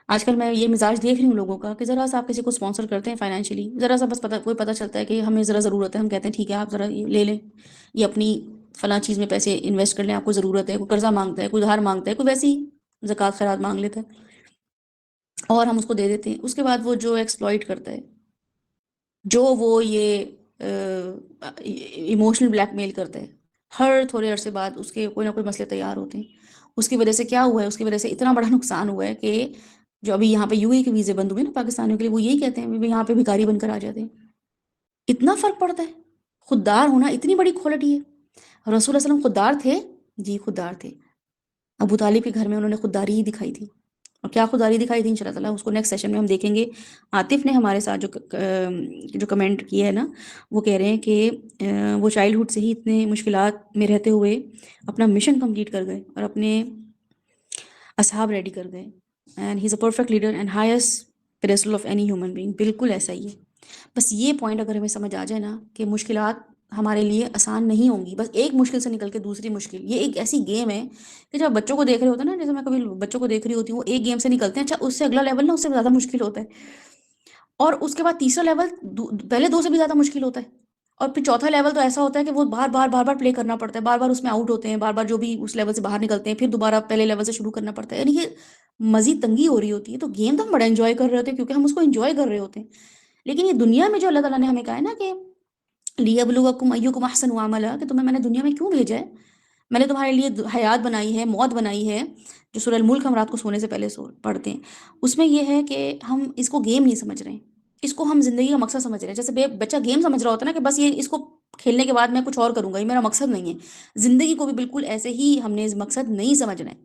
آج کل میں یہ مزاج دیکھ رہی ہوں لوگوں کا کہ ذرا سا آپ کسی کو اسپانسر کرتے ہیں فائنینشلی، ذرا سا بس پتہ چلتا ہے کہ ہمیں ذرا ضرورت ہے، ہم کہتے ہیں ٹھیک ہے آپ ذرا یہ لے لیں، یہ اپنی فلاں چیز میں پیسے انویسٹ کر لیں، آپ کو ضرورت ہے. کوئی قرضہ مانگتا ہے، کوئی ادھار مانگتا ہے، کوئی ویسی زکوٰۃ خیرات مانگ لیتا ہے اور ہم اس کو دے دیتے ہیں. اس کے بعد وہ جو ایکسپلائٹ کرتا ہے، جو وہ یہ ایموشنل بلیک میل کرتا ہے، ہر تھوڑے عرصے بعد اس کے کوئی نہ کوئی مسئلے تیار ہوتے ہیں. اس کی وجہ سے کیا ہوا ہے؟ اس کی وجہ سے اتنا بڑا نقصان ہوا ہے کہ جو ابھی یہاں پہ یو اے کے ویزے بند ہوئے نا پاکستانیوں کے لیے، وہ یہی کہتے ہیں بھی یہاں پہ بھکاری بن کر آ جاتے ہیں. اتنا فرق پڑتا ہے. خوددار ہونا اتنی بڑی کوالٹی ہے. رسول اللہ صلی اللہ علیہ وسلم خوددار تھے، جی خوددار تھے. ابو طالب کے گھر میں انہوں نے خودداری ہی دکھائی تھی. اور کیا خودداری دکھائی تھی ان شاء اللہ تعالیٰ اس کو نیکسٹ سیشن میں ہم دیکھیں گے. عاطف نے ہمارے ساتھ جو کمنٹ کیا ہے نا، وہ کہہ رہے ہیں کہ وہ چائلڈہڈ سے ہی اتنے مشکلات میں رہتے ہوئے اپنا مشن کمپلیٹ کر گئے اور اپنے اصحاب ریڈی کر گئے. And he is a perfect leader and highest pedestal of any human being. بالکل ایسا ہی ہے. بس یہ پوائنٹ اگر ہمیں سمجھ آ جائے نا کہ مشکلات ہمارے لیے آسان نہیں ہوں گی، بس ایک مشکل سے نکل کے دوسری مشکل. یہ ایک ایسی گیم ہے کہ جب بچوں کو دیکھ رہے ہوتے ہیں نا، جیسے میں کبھی بچوں کو دیکھ رہی ہوتی ہوں، وہ ایک گیم سے نکلتے ہیں، اچھا اس سے اگلا لیول نا اس سے زیادہ مشکل ہوتا ہے، اور اس کے بعد تیسرا لیول پہلے 2 سے بھی زیادہ مشکل ہوتا ہے، اور پھر چوتھا لیول تو ایسا ہوتا ہے کہ وہ بار بار پلے کرنا پڑتا ہے، بار بار اس میں آؤٹ ہوتے ہیں، بار بار جو بھی اس لیول سے باہر نکلتے ہیں پھر دوبارہ پہلے لیول سے شروع کرنا پڑتا ہے. یعنی کہ مزید تنگی ہو رہی ہوتی ہے. تو گیم تو ہم بڑا انجوائے کر رہے ہوتے ہیں کیونکہ ہم اس کو انجوائے کر رہے ہوتے ہیں، لیکن یہ دنیا میں جو اللہ تعالیٰ نے ہمیں کہا ہے نا کہ لیبلوکم ایکم احسن عملا، کہ تمہیں میں نے دنیا میں کیوں بھیجا ہے، میں نے تمہارے لیے حیات بنائی ہے، موت بنائی ہے، جو سورہ الملک ہم رات کو سونے سے پہلے پڑھتے ہیں، اس میں یہ ہے کہ ہم اس کو گیم نہیں سمجھ رہے ہیں، اس کو ہم زندگی کا مقصد سمجھ رہے ہیں. جیسے بچہ گیم سمجھ رہا ہوتا ہے نا کہ بس یہ اس کو کھیلنے کے بعد میں کچھ اور کروں گا، یہ میرا مقصد نہیں ہے. زندگی کو بھی بالکل ایسے ہی ہم نے مقصد نہیں سمجھنا ہے.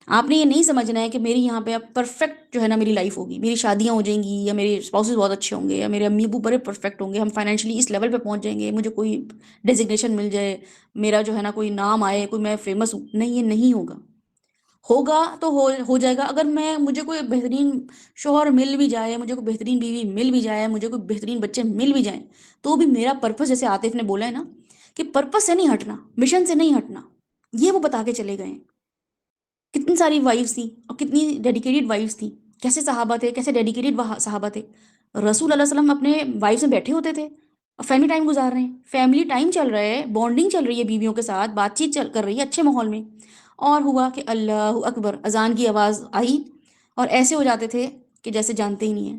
آپ نے یہ نہیں سمجھنا ہے کہ میری یہاں پہ اب پرفیکٹ جو ہے نا میری لائف ہوگی، میری شادیاں ہو جائیں گی، یا میرے اسپاؤسز بہت اچھے ہوں گے، یا میرے امی ابو بڑے پرفیکٹ ہوں گے، ہم فائنینشلی اس لیول پہ پہنچ جائیں گے، مجھے کوئی ڈیزگنیشن مل جائے، میرا جو ہے نا کوئی نام آئے، کوئی میں فیمس ہوں. نہیں، یہ نہیں ہوگا. ہوگا تو ہو جائے گا اگر مجھے کوئی بہترین شوہر مل بھی جائے، مجھے کوئی بہترین بیوی مل بھی جائے، مجھے کوئی بہترین بچے مل بھی جائیں، تو بھی میرا پرپس، جیسے عاطف نے بولا ہے نا کہ پرپس سے نہیں ہٹنا، مشن سے نہیں ہٹنا. یہ وہ بتا کے چلے گئے ہیں. کتنی ساری وائفز تھیں اور کتنی ڈیڈیکیٹڈ وائفز تھیں، کیسے صحابہ تھے، کیسے ڈیڈیکیٹڈ صحابہ تھے. رسول اللہ علیہ وسلم اپنے وائف سے بیٹھے ہوتے تھے اور فیملی ٹائم گزار رہے ہیں، فیملی ٹائم چل رہا ہے، بانڈنگ چل رہی ہے بیویوں کے ساتھ، بات چیت کر رہی ہے اچھے ماحول میں، اور ہوا کہ اللہ اکبر اذان کی آواز آئی اور ایسے ہو جاتے تھے کہ جیسے جانتے ہی نہیں ہیں.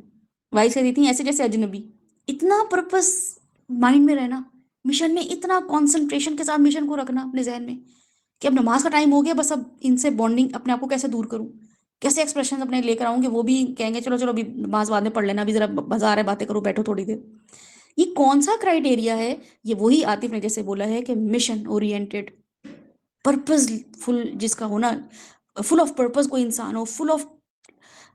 وائف کہتی تھیں ایسے جیسے اجنبی. اتنا پرپس مائنڈ میں رہنا، مشن میں اتنا کانسنٹریشن کے ساتھ مشن کو رکھنا اپنے ذہن میں کہ اب نماز کا ٹائم ہو گیا، بس اب ان سے بانڈنگ اپنے آپ کو کیسے دور کروں، کیسے ایکسپریشن اپنے لے کر آؤں کہ وہ بھی کہیں گے چلو چلو ابھی نماز بعد میں پڑھ لینا، ابھی ذرا بازار ہے باتیں کرو، بیٹھو تھوڑی دیر. یہ کون سا کرائٹیریا ہے؟ یہ وہی عاطف نے جیسے بولا ہے کہ مشن اورینٹیڈ، پرپز فل، جس کا ہونا فل آف پرپز کوئی انسان ہو، فل آف،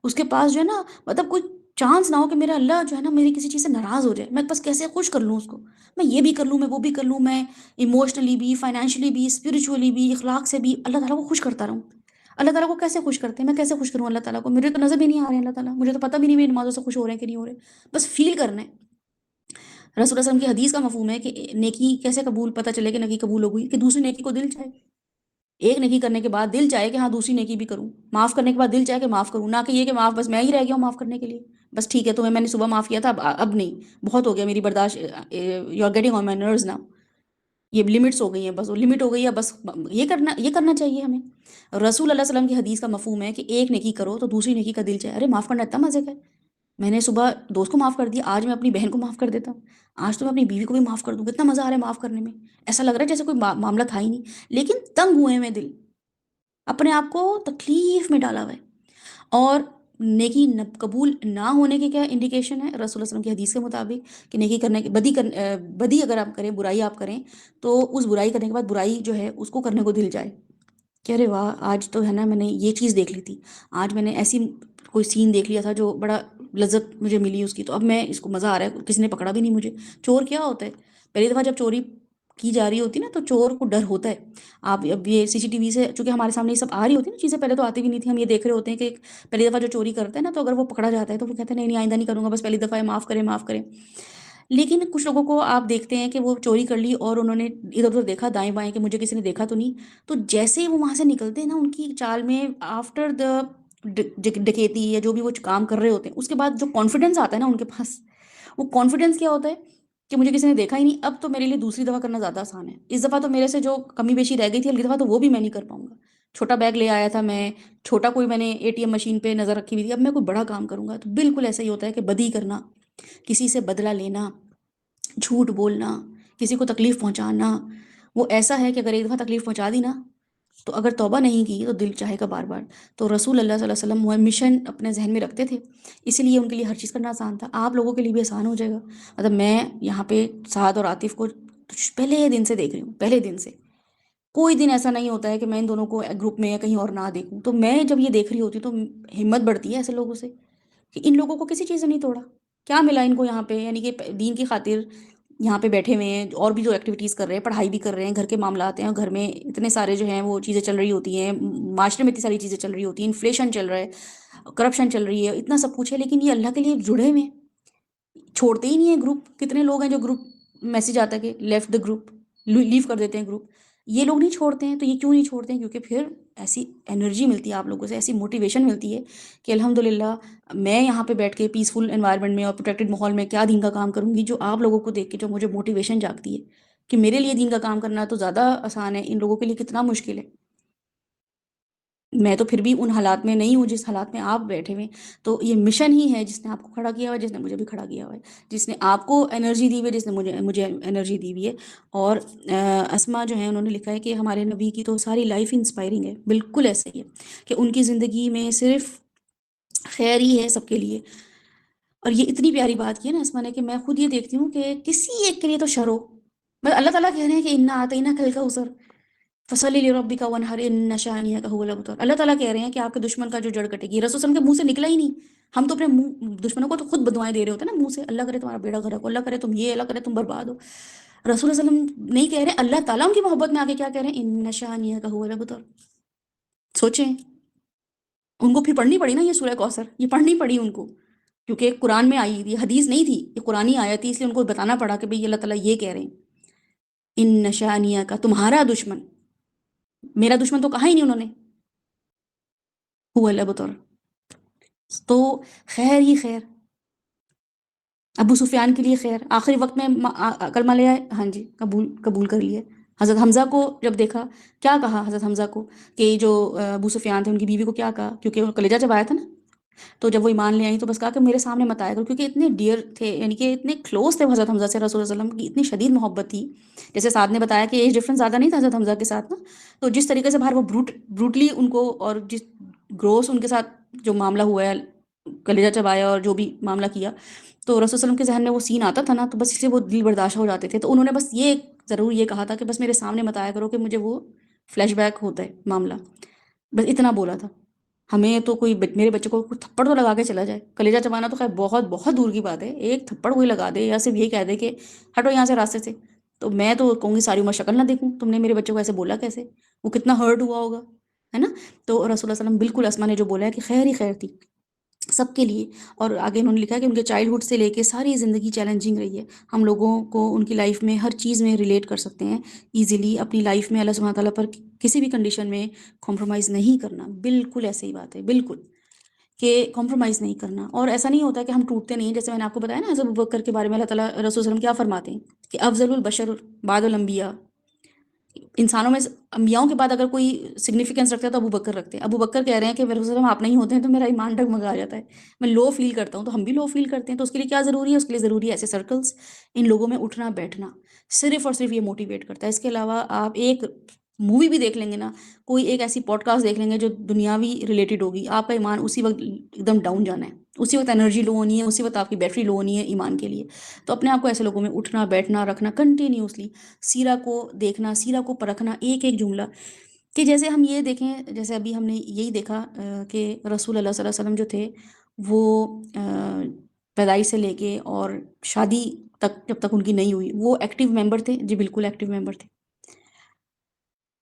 اس کے پاس جو ہے نا مطلب کوئی چانس نہ ہو کہ میرا اللہ جو ہے نا میری کسی چیز سے ناراض ہو جائے، میں بس کیسے خوش کر لوں اس کو، میں یہ بھی کر لوں، میں وہ بھی کر لوں، میں ایموشنلی بھی، فائنینشلی بھی، اسپرچولی بھی، اخلاق سے بھی اللہ تعالیٰ کو خوش کرتا رہوں. اللہ تعالیٰ کو کیسے خوش کرتے ہیں، میں کیسے خوش کروں اللہ تعالیٰ کو، مجھے تو نظر بھی نہیں آ رہے ہیں اللہ تعالیٰ، مجھے تو پتہ بھی نہیں میری نمازوں سے خوش ہو رہے ہیں کہ نہیں ہو رہے، بس فیل کرنا ہے. رسول اللہ صلی اللہ علیہ وسلم کی حدیث کا مفہوم ہے کہ نیکی کیسے قبول، پتہ چلے کہ نیکی قبول ہو گئی کہ دوسری نیکی کو دل چاہے. ایک نیکی کرنے کے بعد دل چاہے کہ ہاں دوسری نیکی بھی کروں، معاف کرنے کے بعد دل چاہے کہ معاف کروں، نہ کہ یہ کہ معاف بس میں ہی رہ گیا ہوں معاف کرنے کے لیے، بس ٹھیک ہے تمہیں میں نے صبح معاف کیا تھا، اب نہیں، بہت ہو گیا میری برداشت، you are getting on my nerves now, یہ لمٹس ہو گئی ہیں، بس وہ لمٹ ہو گئی ہے، بس یہ کرنا چاہیے ہمیں. رسول اللہ صلی اللہ علیہ وسلم کی حدیث کا مفہوم ہے کہ ایک نیکی کرو تو دوسری نیکی کا دل چاہے. ارے معاف کرنا اتنا مزے کا ہے، میں نے صبح دوست کو معاف کر دیا، آج میں اپنی بہن کو معاف کر دیتا ہوں، آج تو میں اپنی بیوی کو بھی معاف کر دوں، کتنا مزہ آ رہا ہے معاف کرنے میں، ایسا لگ رہا ہے جیسے کوئی معاملہ تھا ہی نہیں. لیکن تنگ ہوئے میں دل، اپنے آپ کو تکلیف میں ڈالا ہوا ہے. اور نیکی قبول نہ ہونے کی کیا انڈیکیشن ہے رسول اللہ صلی اللہ علیہ وسلم کی حدیث کے مطابق کہ نیکی کرنے کے بدی اگر آپ کریں، برائی آپ کریں، تو اس برائی کرنے کے بعد برائی جو ہے اس کو کرنے کو دل جائے کہ ارے واہ آج تو ہے نا میں نے یہ چیز دیکھ لی تھی، آج میں نے ایسی کوئی سین دیکھ لیا تھا جو بڑا لذت مجھے ملی اس کی، تو اب میں اس کو مزہ آ رہا ہے، کسی نے پکڑا بھی نہیں مجھے. چور کیا ہوتا ہے؟ پہلی دفعہ جب چوری کی جا رہی ہوتی نا تو چور کو ڈر ہوتا ہے. آپ اب یہ سی سی ٹی وی سے چونکہ ہمارے سامنے یہ سب آ رہی ہوتی ہے نا چیزیں، پہلے تو آتی بھی نہیں تھی، ہم یہ دیکھ رہے ہوتے ہیں کہ پہلی دفعہ جو چوری کرتا ہے نا تو اگر وہ پکڑا جاتا ہے تو وہ کہتے ہیں نہیں نہیں آئندہ نہیں کروں گا، بس پہلی دفعہ ہے، معاف کریں معاف کریں. لیکن کچھ لوگوں کو آپ دیکھتے ہیں کہ وہ چوری کر لی اور انہوں نے ادھر ادھر دیکھا دائیں بائیں کہ مجھے کسی نے دیکھا تو نہیں، تو جیسے ہی وہ وہاں سے نکلتے ہیں نا ان کی چال میں آفٹر دا ڈکیتی یا جو بھی وہ کام کر رہے ہوتے ہیں، اس کے بعد جو کانفیڈنس آتا ہے نا ان کے پاس، وہ کانفیڈنس کیا ہوتا ہے کہ مجھے کسی نے دیکھا ہی نہیں، اب تو میرے لیے دوسری دفعہ کرنا زیادہ آسان ہے، اس دفعہ تو میرے سے جو کمی بیشی رہ گئی تھی اگلی دفعہ تو وہ بھی میں نہیں کر پاؤں گا. چھوٹا بیگ لے آیا تھا میں، چھوٹا کوئی میں نے اے ٹی ایم مشین پہ نظر رکھی ہوئی تھی، اب میں کوئی بڑا کام کروں گا. تو بالکل ایسا ہی ہوتا ہے کہ بدی کرنا، کسی سے بدلہ لینا، جھوٹ بولنا، کسی کو تکلیف پہنچانا، وہ ایسا ہے کہ اگر ایک دفعہ تکلیف پہنچا دی نا تو اگر توبہ نہیں کی تو دل چاہے گا بار بار. تو رسول اللہ صلی اللہ علیہ وسلم وہ مشن اپنے ذہن میں رکھتے تھے، اسی لیے ان کے لیے ہر چیز کرنا آسان تھا. آپ لوگوں کے لیے بھی آسان ہو جائے گا. مطلب میں یہاں پہ سعد اور عاطف کو پہلے دن سے دیکھ رہی ہوں، پہلے دن سے کوئی دن ایسا نہیں ہوتا ہے کہ میں ان دونوں کو گروپ میں یا کہیں اور نہ دیکھوں. تو میں جب یہ دیکھ رہی ہوتی ہوں تو ہمت بڑھتی ہے ایسے لوگوں سے کہ ان لوگوں کو کسی چیز نے نہیں توڑا، کیا ملا ان کو یہاں پہ، یعنی کہ دین کی خاطر یہاں پہ بیٹھے ہوئے ہیں، اور بھی جو ایکٹیویٹیز کر رہے ہیں، پڑھائی بھی کر رہے ہیں، گھر کے معاملات ہیں، اور گھر میں اتنے سارے جو ہیں وہ چیزیں چل رہی ہوتی ہیں، معاشرے میں اتنی ساری چیزیں چل رہی ہوتی ہیں، انفلیشن چل رہا ہے، کرپشن چل رہی ہے، اتنا سب کچھ ہے، لیکن یہ اللہ کے لیے جڑے ہوئے ہیں، چھوڑتے ہی نہیں ہیں گروپ. کتنے لوگ ہیں جو گروپ میسج آتا ہے کہ لیفٹ دا گروپ، لیو کر دیتے ہیں گروپ. یہ لوگ نہیں چھوڑتے ہیں. تو یہ کیوں نہیں چھوڑتے ہیں؟ کیونکہ پھر ایسی انرجی ملتی ہے آپ لوگوں سے، ایسی موٹیویشن ملتی ہے کہ الحمدللہ میں یہاں پہ بیٹھ کے پیسفل انوائرمنٹ میں اور پروٹیکٹڈ ماحول میں کیا دین کا کام کروں گی، جو آپ لوگوں کو دیکھ کے جو مجھے موٹیویشن جاگتی ہے کہ میرے لیے دین کا کام کرنا تو زیادہ آسان ہے، ان لوگوں کے لیے کتنا مشکل ہے. میں تو پھر بھی ان حالات میں نہیں ہوں جس حالات میں آپ بیٹھے ہوئے ہیں۔ تو یہ مشن ہی ہے جس نے آپ کو کھڑا کیا ہوا ہے، جس نے مجھے بھی کھڑا کیا ہوا ہے، جس نے آپ کو انرجی دی ہوئی ہے، جس نے مجھے انرجی دی ہوئی ہے۔ اور اسما جو ہیں انہوں نے لکھا ہے کہ ہمارے نبی کی تو ساری لائف انسپائرنگ ہے، بالکل ایسے ہی ہے کہ ان کی زندگی میں صرف خیر ہی ہے سب کے لیے۔ اور یہ اتنی پیاری بات کی ہے نا اسما نے کہ میں خود یہ دیکھتی ہوں کہ کسی ایک کے لیے تو شر ہو، بس اللہ تعالیٰ کہہ رہے ہیں کہ انا آتینا کل کا اسر فصلی لربک ونہر ان شانئک هو الابتر۔ اللہ تعالیٰ کہہ رہے ہیں کہ آپ کے دشمن کا جو جڑ کٹے گی، رسول صلی اللہ علیہ وسلم کے منہ سے نکلا ہی نہیں۔ ہم تو اپنے دشمنوں کو تو خود بدوائیں دے رہے ہوتے ہیں نا منہ سے، اللہ کرے تمہارا بیڑا غرق ہو، اللہ کرے تم یہ، اللہ کرے تم برباد ہو۔ رسول اللہ علیہ وسلم نہیں کہہ رہے، اللہ تعالیٰ ان کی محبت میں آگے کیا کہہ رہے ہیں، ان شانئک هو الابتر۔ سوچیں، ان کو پھر پڑھنی پڑی نا یہ سورہ کوثر، یہ پڑھنی پڑی ان کو، کیونکہ قرآن میں آئی تھی، حدیث نہیں تھی، یہ قرآنی آیت تھی، اس لیے ان کو بتانا پڑا کہ بھئی اللہ تعالیٰ یہ کہہ رہے ہیں، ان شانئک، تمہارا دشمن، میرا دشمن تو کہا ہی نہیں انہوں نے، هو الابتر، تو خیر ہی خیر، ابو سفیان کے لیے خیر، آخری وقت میں کلمہ لے آئے، ہاں جی قبول کر لیے۔ حضرت حمزہ کو جب دیکھا، کیا کہا حضرت حمزہ کو کہ جو ابو سفیان تھے ان کی بیوی کو کیا کہا، کیونکہ وہ کلیجہ چبایا تھا نا، تو جب وہ ایمان لے آئیں تو بس کہا کہ میرے سامنے مت آیا کرو، کیونکہ اتنے ڈیئر تھے، یعنی کہ اتنے کلوز تھے حضرت حمزہ سے، رسول اللہ علیہ وسلم کی اتنی شدید محبت تھی۔ جیسے سعد نے بتایا کہ ایج ڈفرنس زیادہ نہیں تھا حضرت حمزہ کے ساتھ نا، تو جس طریقے سے باہر وہ بروٹلی ان کو، اور جس گروس ان کے ساتھ جو معاملہ ہوا ہے، کلیجہ چبایا اور جو بھی معاملہ کیا، تو رسول صلی اللہ علیہ وسلم کے ذہن میں وہ سین آتا تھا نا، تو بس اس لیے وہ دل برداشت ہو جاتے تھے، تو انہوں نے بس یہ ضرور یہ کہا تھا کہ بس میرے سامنے مت آیا کرو کہ مجھے وہ فلیش بیک ہوتا ہے معاملہ، بس اتنا بولا تھا۔ ہمیں تو کوئی میرے بچے کو کوئی تھپڑ تو لگا کے چلا جائے، کلیجہ چبانا تو خیر بہت بہت دور کی بات ہے، ایک تھپڑ کوئی لگا دے یا صرف یہ کہہ دے کہ ہٹو یہاں سے راستے سے، تو میں تو کہوں گی ساری عمر شکل نہ دیکھوں، تم نے میرے بچے کو ایسے بولا کیسے، وہ کتنا ہرٹ ہوا ہوگا، ہے نا۔ تو رسول اللہ صلی اللہ علیہ وسلم بالکل اسما نے جو بولا ہے کہ خیر ہی خیر تھی سب کے لیے۔ اور آگے انہوں نے لکھا ہے کہ ان کے چائلڈ ہوڈ سے لے کے ساری زندگی چیلنجنگ رہی ہے، ہم لوگوں کو ان کی لائف میں ہر چیز میں ریلیٹ کر سکتے ہیں ایزیلی، اپنی لائف میں اللہ سبحانہ تعالیٰ پر کسی بھی کنڈیشن میں کمپرومائز نہیں کرنا، بالکل ایسے ہی بات ہے، بالکل کہ کمپرومائز نہیں کرنا۔ اور ایسا نہیں ہوتا کہ ہم ٹوٹتے نہیں ہیں، جیسے میں نے آپ کو بتایا نا حضرت ابوبکر کے بارے میں اللہ تعالیٰ رسول صلی اللہ علیہ وسلم کیا فرماتے ہیں کہ افضل البشر بعد الانبیاء، انسانوں میں انبیاؤں کے بعد اگر کوئی سگنیفیکینس رکھتا ہے تو ابو بکر رکھتے ہیں۔ ابو بکر کہہ رہے ہیں کہ میرے وسلم آپ نہیں ہوتے ہیں تو میرا ایمان ڈگمگا جاتا ہے، میں لو فیل کرتا ہوں، تو ہم بھی لو فیل کرتے ہیں، تو اس کے لیے کیا ضروری ہے، اس کے لیے ضروری ہے ایسے سرکلز، ان لوگوں میں اٹھنا بیٹھنا، صرف اور صرف یہ موٹیویٹ کرتا ہے۔ اس کے علاوہ آپ ایک مووی بھی دیکھ لیں گے نا، کوئی ایک ایسی پوڈ کاسٹ دیکھ لیں گے جو دنیاوی ریلیٹڈ ہوگی، آپ کا ایمان اسی وقت ایک دم ڈاؤن جانا ہے، اسی وقت انرجی لو ہونی ہے، اسی وقت آپ کی بیٹری لو ہونی ہے ایمان کے لیے۔ تو اپنے آپ کو ایسے لوگوں میں اٹھنا بیٹھنا رکھنا کنٹینیوسلی، سیرہ کو دیکھنا، سیرہ کو پرکھنا، ایک ایک جملہ، کہ جیسے ہم یہ دیکھیں، جیسے ابھی ہم نے یہی دیکھا کہ رسول اللہ صلی اللہ علیہ وسلم جو تھے وہ پیدائش سے لے کے اور شادی تک جب تک ان کی نہیں ہوئی وہ ایکٹیو ممبر تھے، جی بالکل ایکٹیو ممبر تھے،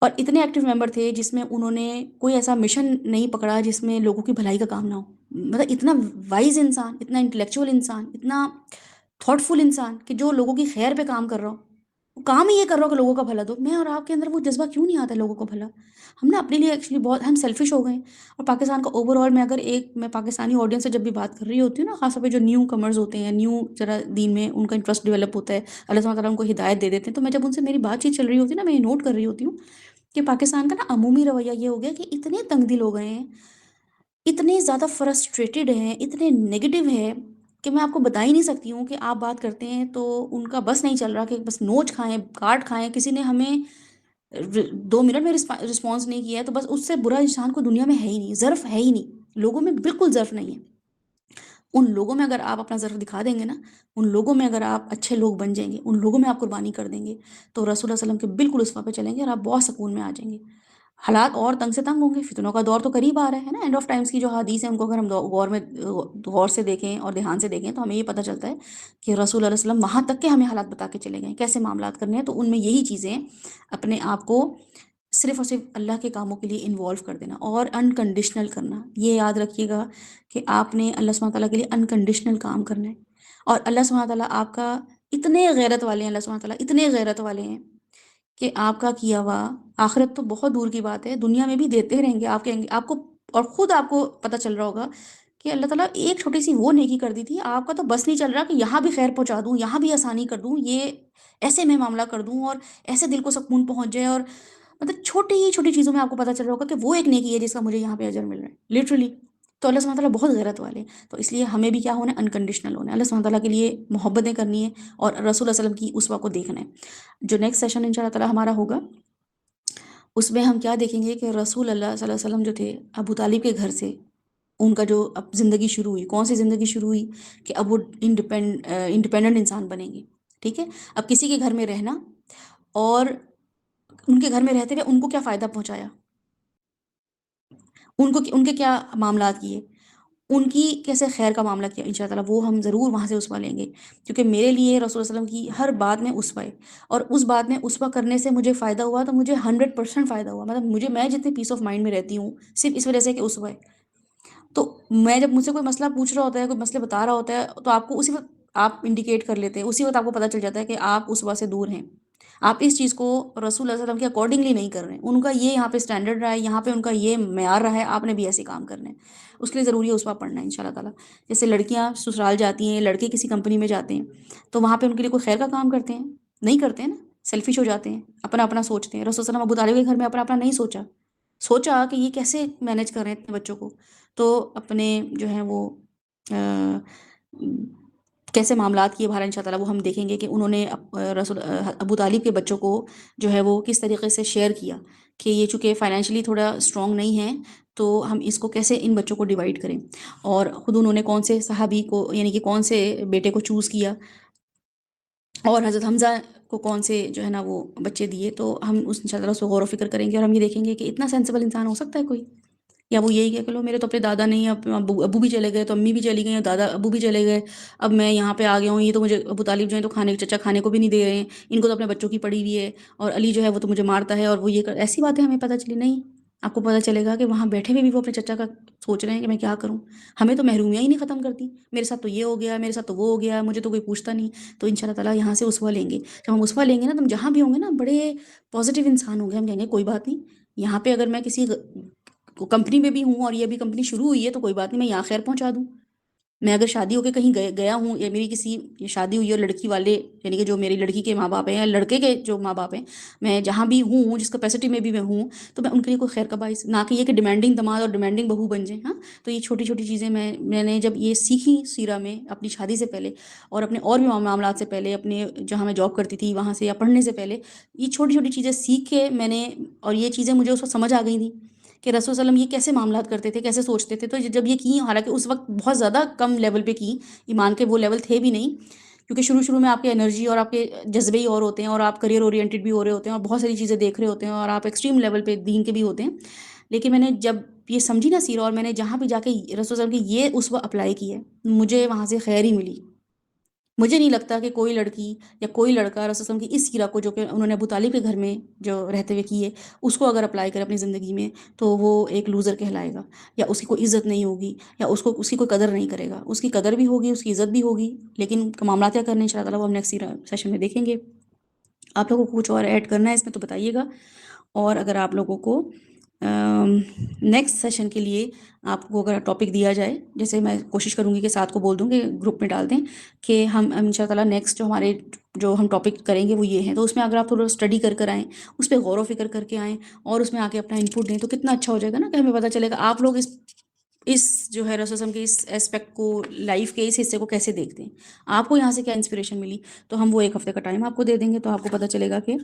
اور اتنے ایکٹیو ممبر تھے جس میں انہوں نے کوئی ایسا مشن نہیں پکڑا جس میں لوگوں کی بھلائی کا کام نہ ہو، مطلب اتنا وائز انسان، اتنا انٹلیکچوئل انسان، اتنا تھاٹ فل انسان کہ جو لوگوں کی خیر پہ کام کر رہا ہو، وہ کام ہی یہ کر رہا ہو کہ لوگوں کا بھلا دو۔ میں اور آپ کے اندر وہ جذبہ کیوں نہیں آتا ہے لوگوں کو بھلا؟ ہم نا اپنے لیے ایکچولی بہت ہم سیلفش ہو گئے ہیں، اور پاکستان کا اوور آل میں اگر میں پاکستانی آڈینس سے جب بھی بات کر رہی ہوتی ہوں نا، خاص طور پہ جو نیو کمرز ہوتے ہیں، نیو ذرا دین میں ان کا انٹرسٹ ڈیولپ ہوتا ہے، اللہ سبحانہ تعالیٰ ان کو ہدایت دے دیتے ہیں، تو میں جب ان سے میری بات چیت چل رہی ہوتی ہے نا، میں یہ نوٹ کر رہی ہوتی ہوں کہ پاکستان کا نا عمومی رویہ یہ ہو گیا کہ اتنے تنگ دل ہو گئے ہیں، اتنے زیادہ فرسٹریٹڈ ہیں، اتنے نیگیٹو ہے کہ میں آپ کو بتا ہی نہیں سکتی ہوں کہ آپ بات کرتے ہیں تو ان کا بس نہیں چل رہا کہ بس نوچ کھائیں کاٹ کھائیں، کسی نے ہمیں 2 منٹ میں رسپانس نہیں کیا ہے تو بس اس سے برا انسان کو دنیا میں ہے ہی نہیں، ظرف ہے ہی نہیں، لوگوں میں بالکل ظرف نہیں ہے۔ ان لوگوں میں اگر آپ اپنا ظرف دکھا دیں گے نا، ان لوگوں میں اگر آپ اچھے لوگ بن جائیں گے، ان لوگوں میں آپ قربانی کر دیں گے، تو رسول اللہ صلی اللہ علیہ وسلم کے بالکل اسوا پہ چلیں گے اور آپ بہت سکون میں آ جائیں گے۔ حالات اور تنگ سے تنگ ہوں گے، فتنوں کا دور تو قریب آ رہا ہے نا، اینڈ آف ٹائمز کی جو حدیث ہے ان کو اگر ہم غور سے دیکھیں اور دھیان سے دیکھیں تو ہمیں یہ پتہ چلتا ہے کہ رسول اللہ علیہ وسلم وہاں تک کہ ہمیں حالات بتا کے چلے گئے کیسے معاملات کرنے ہیں، تو ان میں یہی چیزیں ہیں، اپنے آپ کو صرف اور صرف اللہ کے کاموں کے لیے انوالو کر دینا اور انکنڈیشنل کرنا۔ یہ یاد رکھیے گا کہ آپ نے اللہ سبحانہ تعالیٰ کے لیے انکنڈیشنل کام کرنا ہے، اور اللہ سبحانہ تعالیٰ آپ کا اتنے غیرت والے ہیں، اللہ سبحانہ تعالیٰ اتنے غیرت والے ہیں کہ آپ کا کیا ہوا آخرت تو بہت دور کی بات ہے، دنیا میں بھی دیتے رہیں گے، آپ کو اور خود آپ کو پتہ چل رہا ہوگا کہ اللہ تعالیٰ ایک چھوٹی سی وہ نیکی کر دی تھی، آپ کا تو بس نہیں چل رہا کہ یہاں بھی خیر پہنچا دوں، یہاں بھی آسانی کر دوں، یہ ایسے میں معاملہ کر دوں اور ایسے دل کو سکون پہنچ جائے، اور مطلب چھوٹی چیزوں میں آپ کو پتہ چل رہا ہوگا کہ وہ ایک نیکی ہے جس کا مجھے یہاں پہ اجر مل رہا ہے لٹرلی. تو اللہ سبحانہ تعالیٰ بہت غیرت والے ہیں. تو اس لیے ہمیں بھی کیا ہونا ہے, انکنڈیشنل ہونا ہے. اللہ سبحانہ تعالیٰ کے لیے محبتیں کرنی ہے اور رسول اللہ صلی اللہ علیہ وسلم کی اسوہ کو دیکھنا ہے. جو نیکسٹ سیشن ان شاء اللہ تعالیٰ ہمارا ہوگا اس میں ہم کیا دیکھیں گے کہ رسول اللہ صلی اللہ علیہ وسلم جو تھے ابو طالب کے گھر سے ان کا جو اب زندگی شروع ہوئی, کون سی زندگی شروع ہوئی کہ اب وہ انڈیپینڈنٹ انسان بنیں گے. ٹھیک ہے, اب کسی کے گھر میں رہنا اور ان کے گھر میں رہتے ہوئے ان کو کیا فائدہ پہنچایا, ان کے کیا معاملات کیے, ان کی کیسے خیر کا معاملہ کیا, انشاء اللہ وہ ہم ضرور وہاں سے اسوہ لیں گے. کیونکہ میرے لیے رسول اللہ علیہ وسلم کی ہر بات میں اسوہ ہے, اور اس بات میں اسوہ کرنے سے مجھے فائدہ ہوا تو مجھے 100% فائدہ ہوا. مطلب میں جتنی پیس آف مائنڈ میں رہتی ہوں صرف اس وجہ سے کہ اسوہ ہے. تو میں جب مجھ سے کوئی مسئلہ پوچھ رہا ہوتا ہے, کوئی مسئلہ بتا رہا ہوتا ہے, تو آپ کو اسی وقت آپ انڈیکیٹ کر لیتے ہیں, اسی وقت آپ کو پتہ چل جاتا ہے کہ آپ اسوہ سے دور ہیں. آپ اس چیز کو رسول اللہ صلی اللہ علیہ وسلم کے اکارڈنگلی نہیں کر رہے ہیں. ان کا یہ یہاں پہ اسٹینڈرڈ رہا ہے, یہاں پہ ان کا یہ معیار رہا ہے, آپ نے بھی ایسے کام کرنے ہیں. اس کے لیے ضروری ہے اسوہ پڑھنا ہے ان شاء اللہ تعالیٰ. جیسے لڑکیاں سسرال جاتی ہیں, لڑکے کسی کمپنی میں جاتے ہیں, تو وہاں پہ ان کے لیے کوئی خیر کا کام کرتے ہیں نہیں کرتے ہیں نا, سیلفش ہو جاتے ہیں, اپنا اپنا سوچتے ہیں. رسول صلی اللہ علیہ وسلم ابو طالب کے گھر میں اپنا اپنا نہیں سوچا کہ یہ کیسے مینیج کر رہے ہیں اتنے بچوں کو. تو اپنے جو ہیں وہ کیسے معاملات کیے باہر ان شاء اللہ وہ ہم دیکھیں گے کہ انہوں نے ابو طالب کے بچوں کو جو ہے وہ کس طریقے سے شیئر کیا کہ یہ چونکہ فائنینشلی تھوڑا اسٹرانگ نہیں ہیں تو ہم اس کو کیسے ان بچوں کو ڈیوائڈ کریں. اور خود انہوں نے کون سے صحابی کو یعنی کہ کون سے بیٹے کو چوز کیا اور حضرت حمزہ کو کون سے جو ہے نا وہ بچے دیے. تو ہم اس انشاء اللہ اس کو غور و فکر کریں گے اور ہم یہ دیکھیں گے کہ اتنا سینسیبل انسان ہو سکتا ہے کوئی, یا وہ یہی کہ لو میرے تو اپنے دادا نہیں ہیں, ابو بھی چلے گئے تو امی بھی چلی گئی ہیں, دادا ابو بھی چلے گئے, اب میں یہاں پہ آ گیا ہوں, یہ تو مجھے ابو طالب جو ہیں تو چچا کھانے کو بھی نہیں دے رہے ہیں, ان کو تو اپنے بچوں کی پڑی ہوئی ہے, اور علی جو ہے وہ تو مجھے مارتا ہے, اور وہ یہ ایسی باتیں ہمیں پتہ چلی نہیں. آپ کو پتہ چلے گا کہ وہاں بیٹھے ہوئے بھی وہ اپنے چچا کا سوچ رہے ہیں کہ میں کیا کروں, ہمیں تو محرومیاں ہی نہیں ختم کرتی, میرے ساتھ تو یہ ہو گیا, میرے ساتھ تو وہ ہو گیا, مجھے تو کوئی پوچھتا نہیں. تو ان شاء اللہ تعالیٰ یہاں سے اسوہ لیں گے. جب ہم اسوہ لیں گے نا تو ہم جہاں بھی ہوں گے نا بڑے پازیٹیو انسان ہوں گے. ہم کہیں گے کوئی بات نہیں, یہاں پہ اگر میں کسی کمپنی میں بھی ہوں اور یہ بھی کمپنی شروع ہوئی ہے تو کوئی بات نہیں, میں یہاں خیر پہنچا دوں. میں اگر شادی ہو کے کہیں گیا ہوں, یا میری کسی شادی ہوئی ہے اور لڑکی والے یعنی کہ جو میری لڑکی کے ماں باپ ہیں یا لڑکے کے جو ماں باپ ہیں, میں جہاں بھی ہوں جس کیپیسٹی میں بھی میں ہوں, تو میں ان کے لیے کوئی خیر کا باعث نہ کہ یہ کہ ڈیمانڈنگ داماد اور ڈیمانڈنگ بہو بن جائیں. ہاں, تو یہ چھوٹی چیزیں میں نے جب یہ سیکھی سیرہ میں اپنی شادی سے پہلے اور اپنے اور بھی معاملات سے پہلے, اپنے جہاں میں جاب کرتی تھی وہاں سے یا پڑھنے سے پہلے, یہ چھوٹی چیزیں سیکھ کے میں نے, اور یہ چیزیں مجھے اس وقت سمجھ آ گئی تھیں کہ رسول صلی اللہ علیہ وسلم یہ کیسے معاملات کرتے تھے, کیسے سوچتے تھے. تو جب یہ کی, حالانکہ اس وقت بہت زیادہ کم لیول پہ کی, ایمان کے وہ لیول تھے بھی نہیں, کیونکہ شروع میں آپ کے انرجی اور آپ کے جذبے ہی اور ہوتے ہیں, اور آپ کریئر اورینٹیڈ بھی ہو رہے ہوتے ہیں, اور بہت ساری چیزیں دیکھ رہے ہوتے ہیں, اور آپ ایکسٹریم لیول پہ دین کے بھی ہوتے ہیں. لیکن میں نے جب یہ سمجھی نا سیرہ, اور میں نے جہاں بھی جا کے رسول صلی اللہ علیہ وسلم کی یہ اسوہ اپلائی کی ہے, مجھے وہاں سے خیر ہی ملی. مجھے نہیں لگتا کہ کوئی لڑکی یا کوئی لڑکا رسول اللہ علیہ وسلم کی اس سیرہ کو جو کہ انہوں نے ابو طالب کے گھر میں جو رہتے ہوئے کی ہے, اس کو اگر اپلائی کرے اپنی زندگی میں تو وہ ایک لوزر کہلائے گا, یا اس کی کوئی عزت نہیں ہوگی, یا اس کی کوئی قدر نہیں کرے گا. اس کی قدر بھی ہوگی, اس کی عزت بھی ہوگی, لیکن معاملات کیا کرنے ان شاء اللہ تعالیٰ وہ ہم نیکسٹ سیشن میں دیکھیں گے. آپ لوگوں کو کچھ اور ایڈ کرنا ہے اس میں تو بتائیے گا. اور اگر آپ لوگوں کو نیکسٹ سیشن کے لیے آپ کو اگر ٹاپک دیا جائے, جیسے میں کوشش کروں گی کہ ساتھ کو بول دوں کہ گروپ میں ڈال دیں کہ ہم ان شاء اللہ نیکسٹ جو ہم ٹاپک کریں گے وہ یہ ہیں, تو اس میں اگر آپ تھوڑا اسٹڈی کر آئیں, اس پہ غور و فکر کر کے آئیں, اور اس میں آ کے اپنا انپٹ دیں, تو کتنا اچھا ہو جائے گا نا, کہ ہمیں پتہ چلے گا آپ لوگ اس جو ہے رسول اللہ کے اس اسپیکٹ کو, لائف کے اس حصے کو کیسے دیکھتے ہیں, آپ کو یہاں سے کیا انسپریشن ملی. تو ہم وہ 1 ہفتے کا ٹائم آپ کو دے دیں گے, تو آپ کو پتہ چلے گا کہ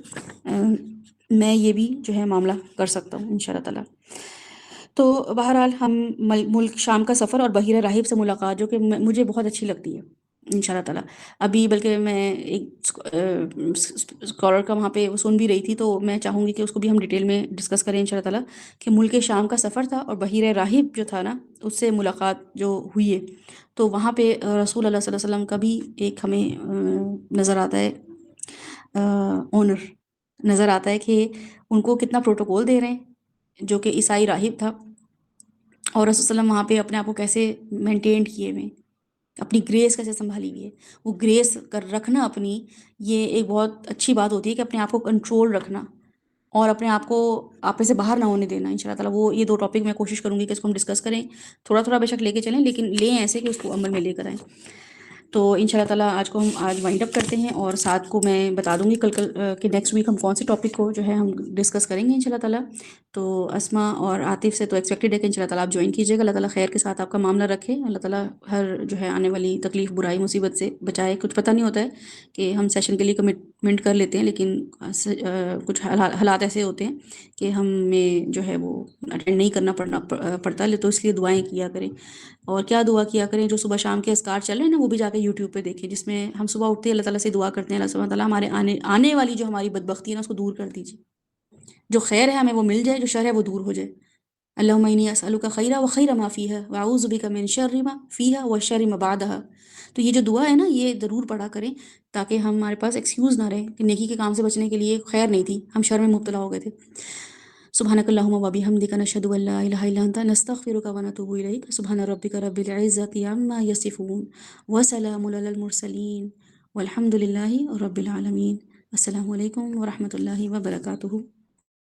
میں یہ بھی جو ہے معاملہ کر سکتا ہوں ان شاء اللہ تعالیٰ. تو بہرحال ہم ملک شام کا سفر اور بحیرہ راہب سے ملاقات, جو کہ مجھے بہت اچھی لگتی ہے ان شاء اللہ تعالیٰ. ابھی بلکہ میں ایک اسکالر کا وہاں پہ سن بھی رہی تھی, تو میں چاہوں گی کہ اس کو بھی ہم ڈیٹیل میں ڈسکس کریں ان شاء اللہ تعالیٰ, کہ ملک شام کا سفر تھا اور بحیرہ راہب جو تھا نا اس سے ملاقات جو ہوئی ہے, تو وہاں پہ رسول اللہ صلی اللہ علیہ وسلم کا بھی ایک ہمیں نظر آتا ہے, آنر نظر آتا ہے کہ ان کو کتنا پروٹوکول دے رہے ہیں, جو کہ عیسائی راہب تھا, اور رسول صلی اللہ علیہ وسلم وہاں پہ اپنے آپ کو کیسے مینٹین کیے ہوئے, اپنی گریس کیسے سنبھالی ہوئی ہے. وہ گریس کر رکھنا اپنی, یہ ایک بہت اچھی بات ہوتی ہے کہ اپنے آپ کو کنٹرول رکھنا اور اپنے آپ کو آپے سے باہر نہ ہونے دینا ان شاء اللہ تعالیٰ. وہ یہ 2 ٹاپک میں کوشش کروں گی کہ اس کو ہم ڈسکس کریں, تھوڑا بے شک لے کے چلیں, لیکن لیں ایسے کہ اس کو عمل میں لے کر آئیں. تو ان شاء اللہ تعالیٰ آج کو ہم آج وائنڈ اپ کرتے ہیں، اور ساتھ کو میں بتا دوں گی کل کہ نیکسٹ ویک ہم کون سے ٹاپک کو جو ہے ہم ڈسکس کریں گے ان شاء اللہ تعالیٰ. تو اسما اور عاطف سے تو ایکسپیکٹڈ ہے کہ ان شاء اللہ تعالیٰ آپ جوائن کیجیے گا. اللہ تعالیٰ خیر کے ساتھ آپ کا معاملہ رکھے. اللہ تعالیٰ ہر جو ہے آنے والی تکلیف، برائی، مصیبت سے بچائے. کچھ پتہ نہیں ہوتا ہے کہ ہم سیشن کے لیے کمٹمنٹ کر لیتے ہیں، لیکن کچھ حالات ایسے ہوتے ہیں کہ ہمیں جو ہے وہ اٹینڈ نہیں کرنا پڑتا. تو اس لیے دعائیں کیا کریں. اور کیا دعا کیا کریں؟ جو صبح شام کے اذکار چل رہے ہیں نا، وہ بھی جا کے یوٹیوب پہ دیکھیں، جس میں ہم صبح اٹھتے ہیں اللہ تعالیٰ سے دعا کرتے ہیں، اللہ سبحانہ تعالیٰ ہمارے آنے والی جو ہماری بدبختی ہے نا، اس کو دور کر دیجیے. جو خیر ہے ہمیں وہ مل جائے، جو شر ہے وہ دور ہو جائے. اللہم انی اسألک خیرہ و خیر ما فیہا واعوذ بک من شر ما فیہا و شر ما بعدہا. تو یہ جو دعا ہے نا، یہ ضرور پڑھا کریں، تاکہ ہمارے پاس ایکسکیوز نہ رہے کہ نیکی کے کام سے بچنے کے لیے خیر نہیں تھی، ہم شر میں مبتلا ہو گئے تھے. سبحانک اللہم و بحمدک نشہد ان لا الہ الا انت نستغفرک و نتوب الیک. سبحان ربک رب العزۃ عما یصفون وسلام علی المرسلین والحمد للہ رب العالمین. السلام علیکم ورحمۃ اللہ وبرکاتہ.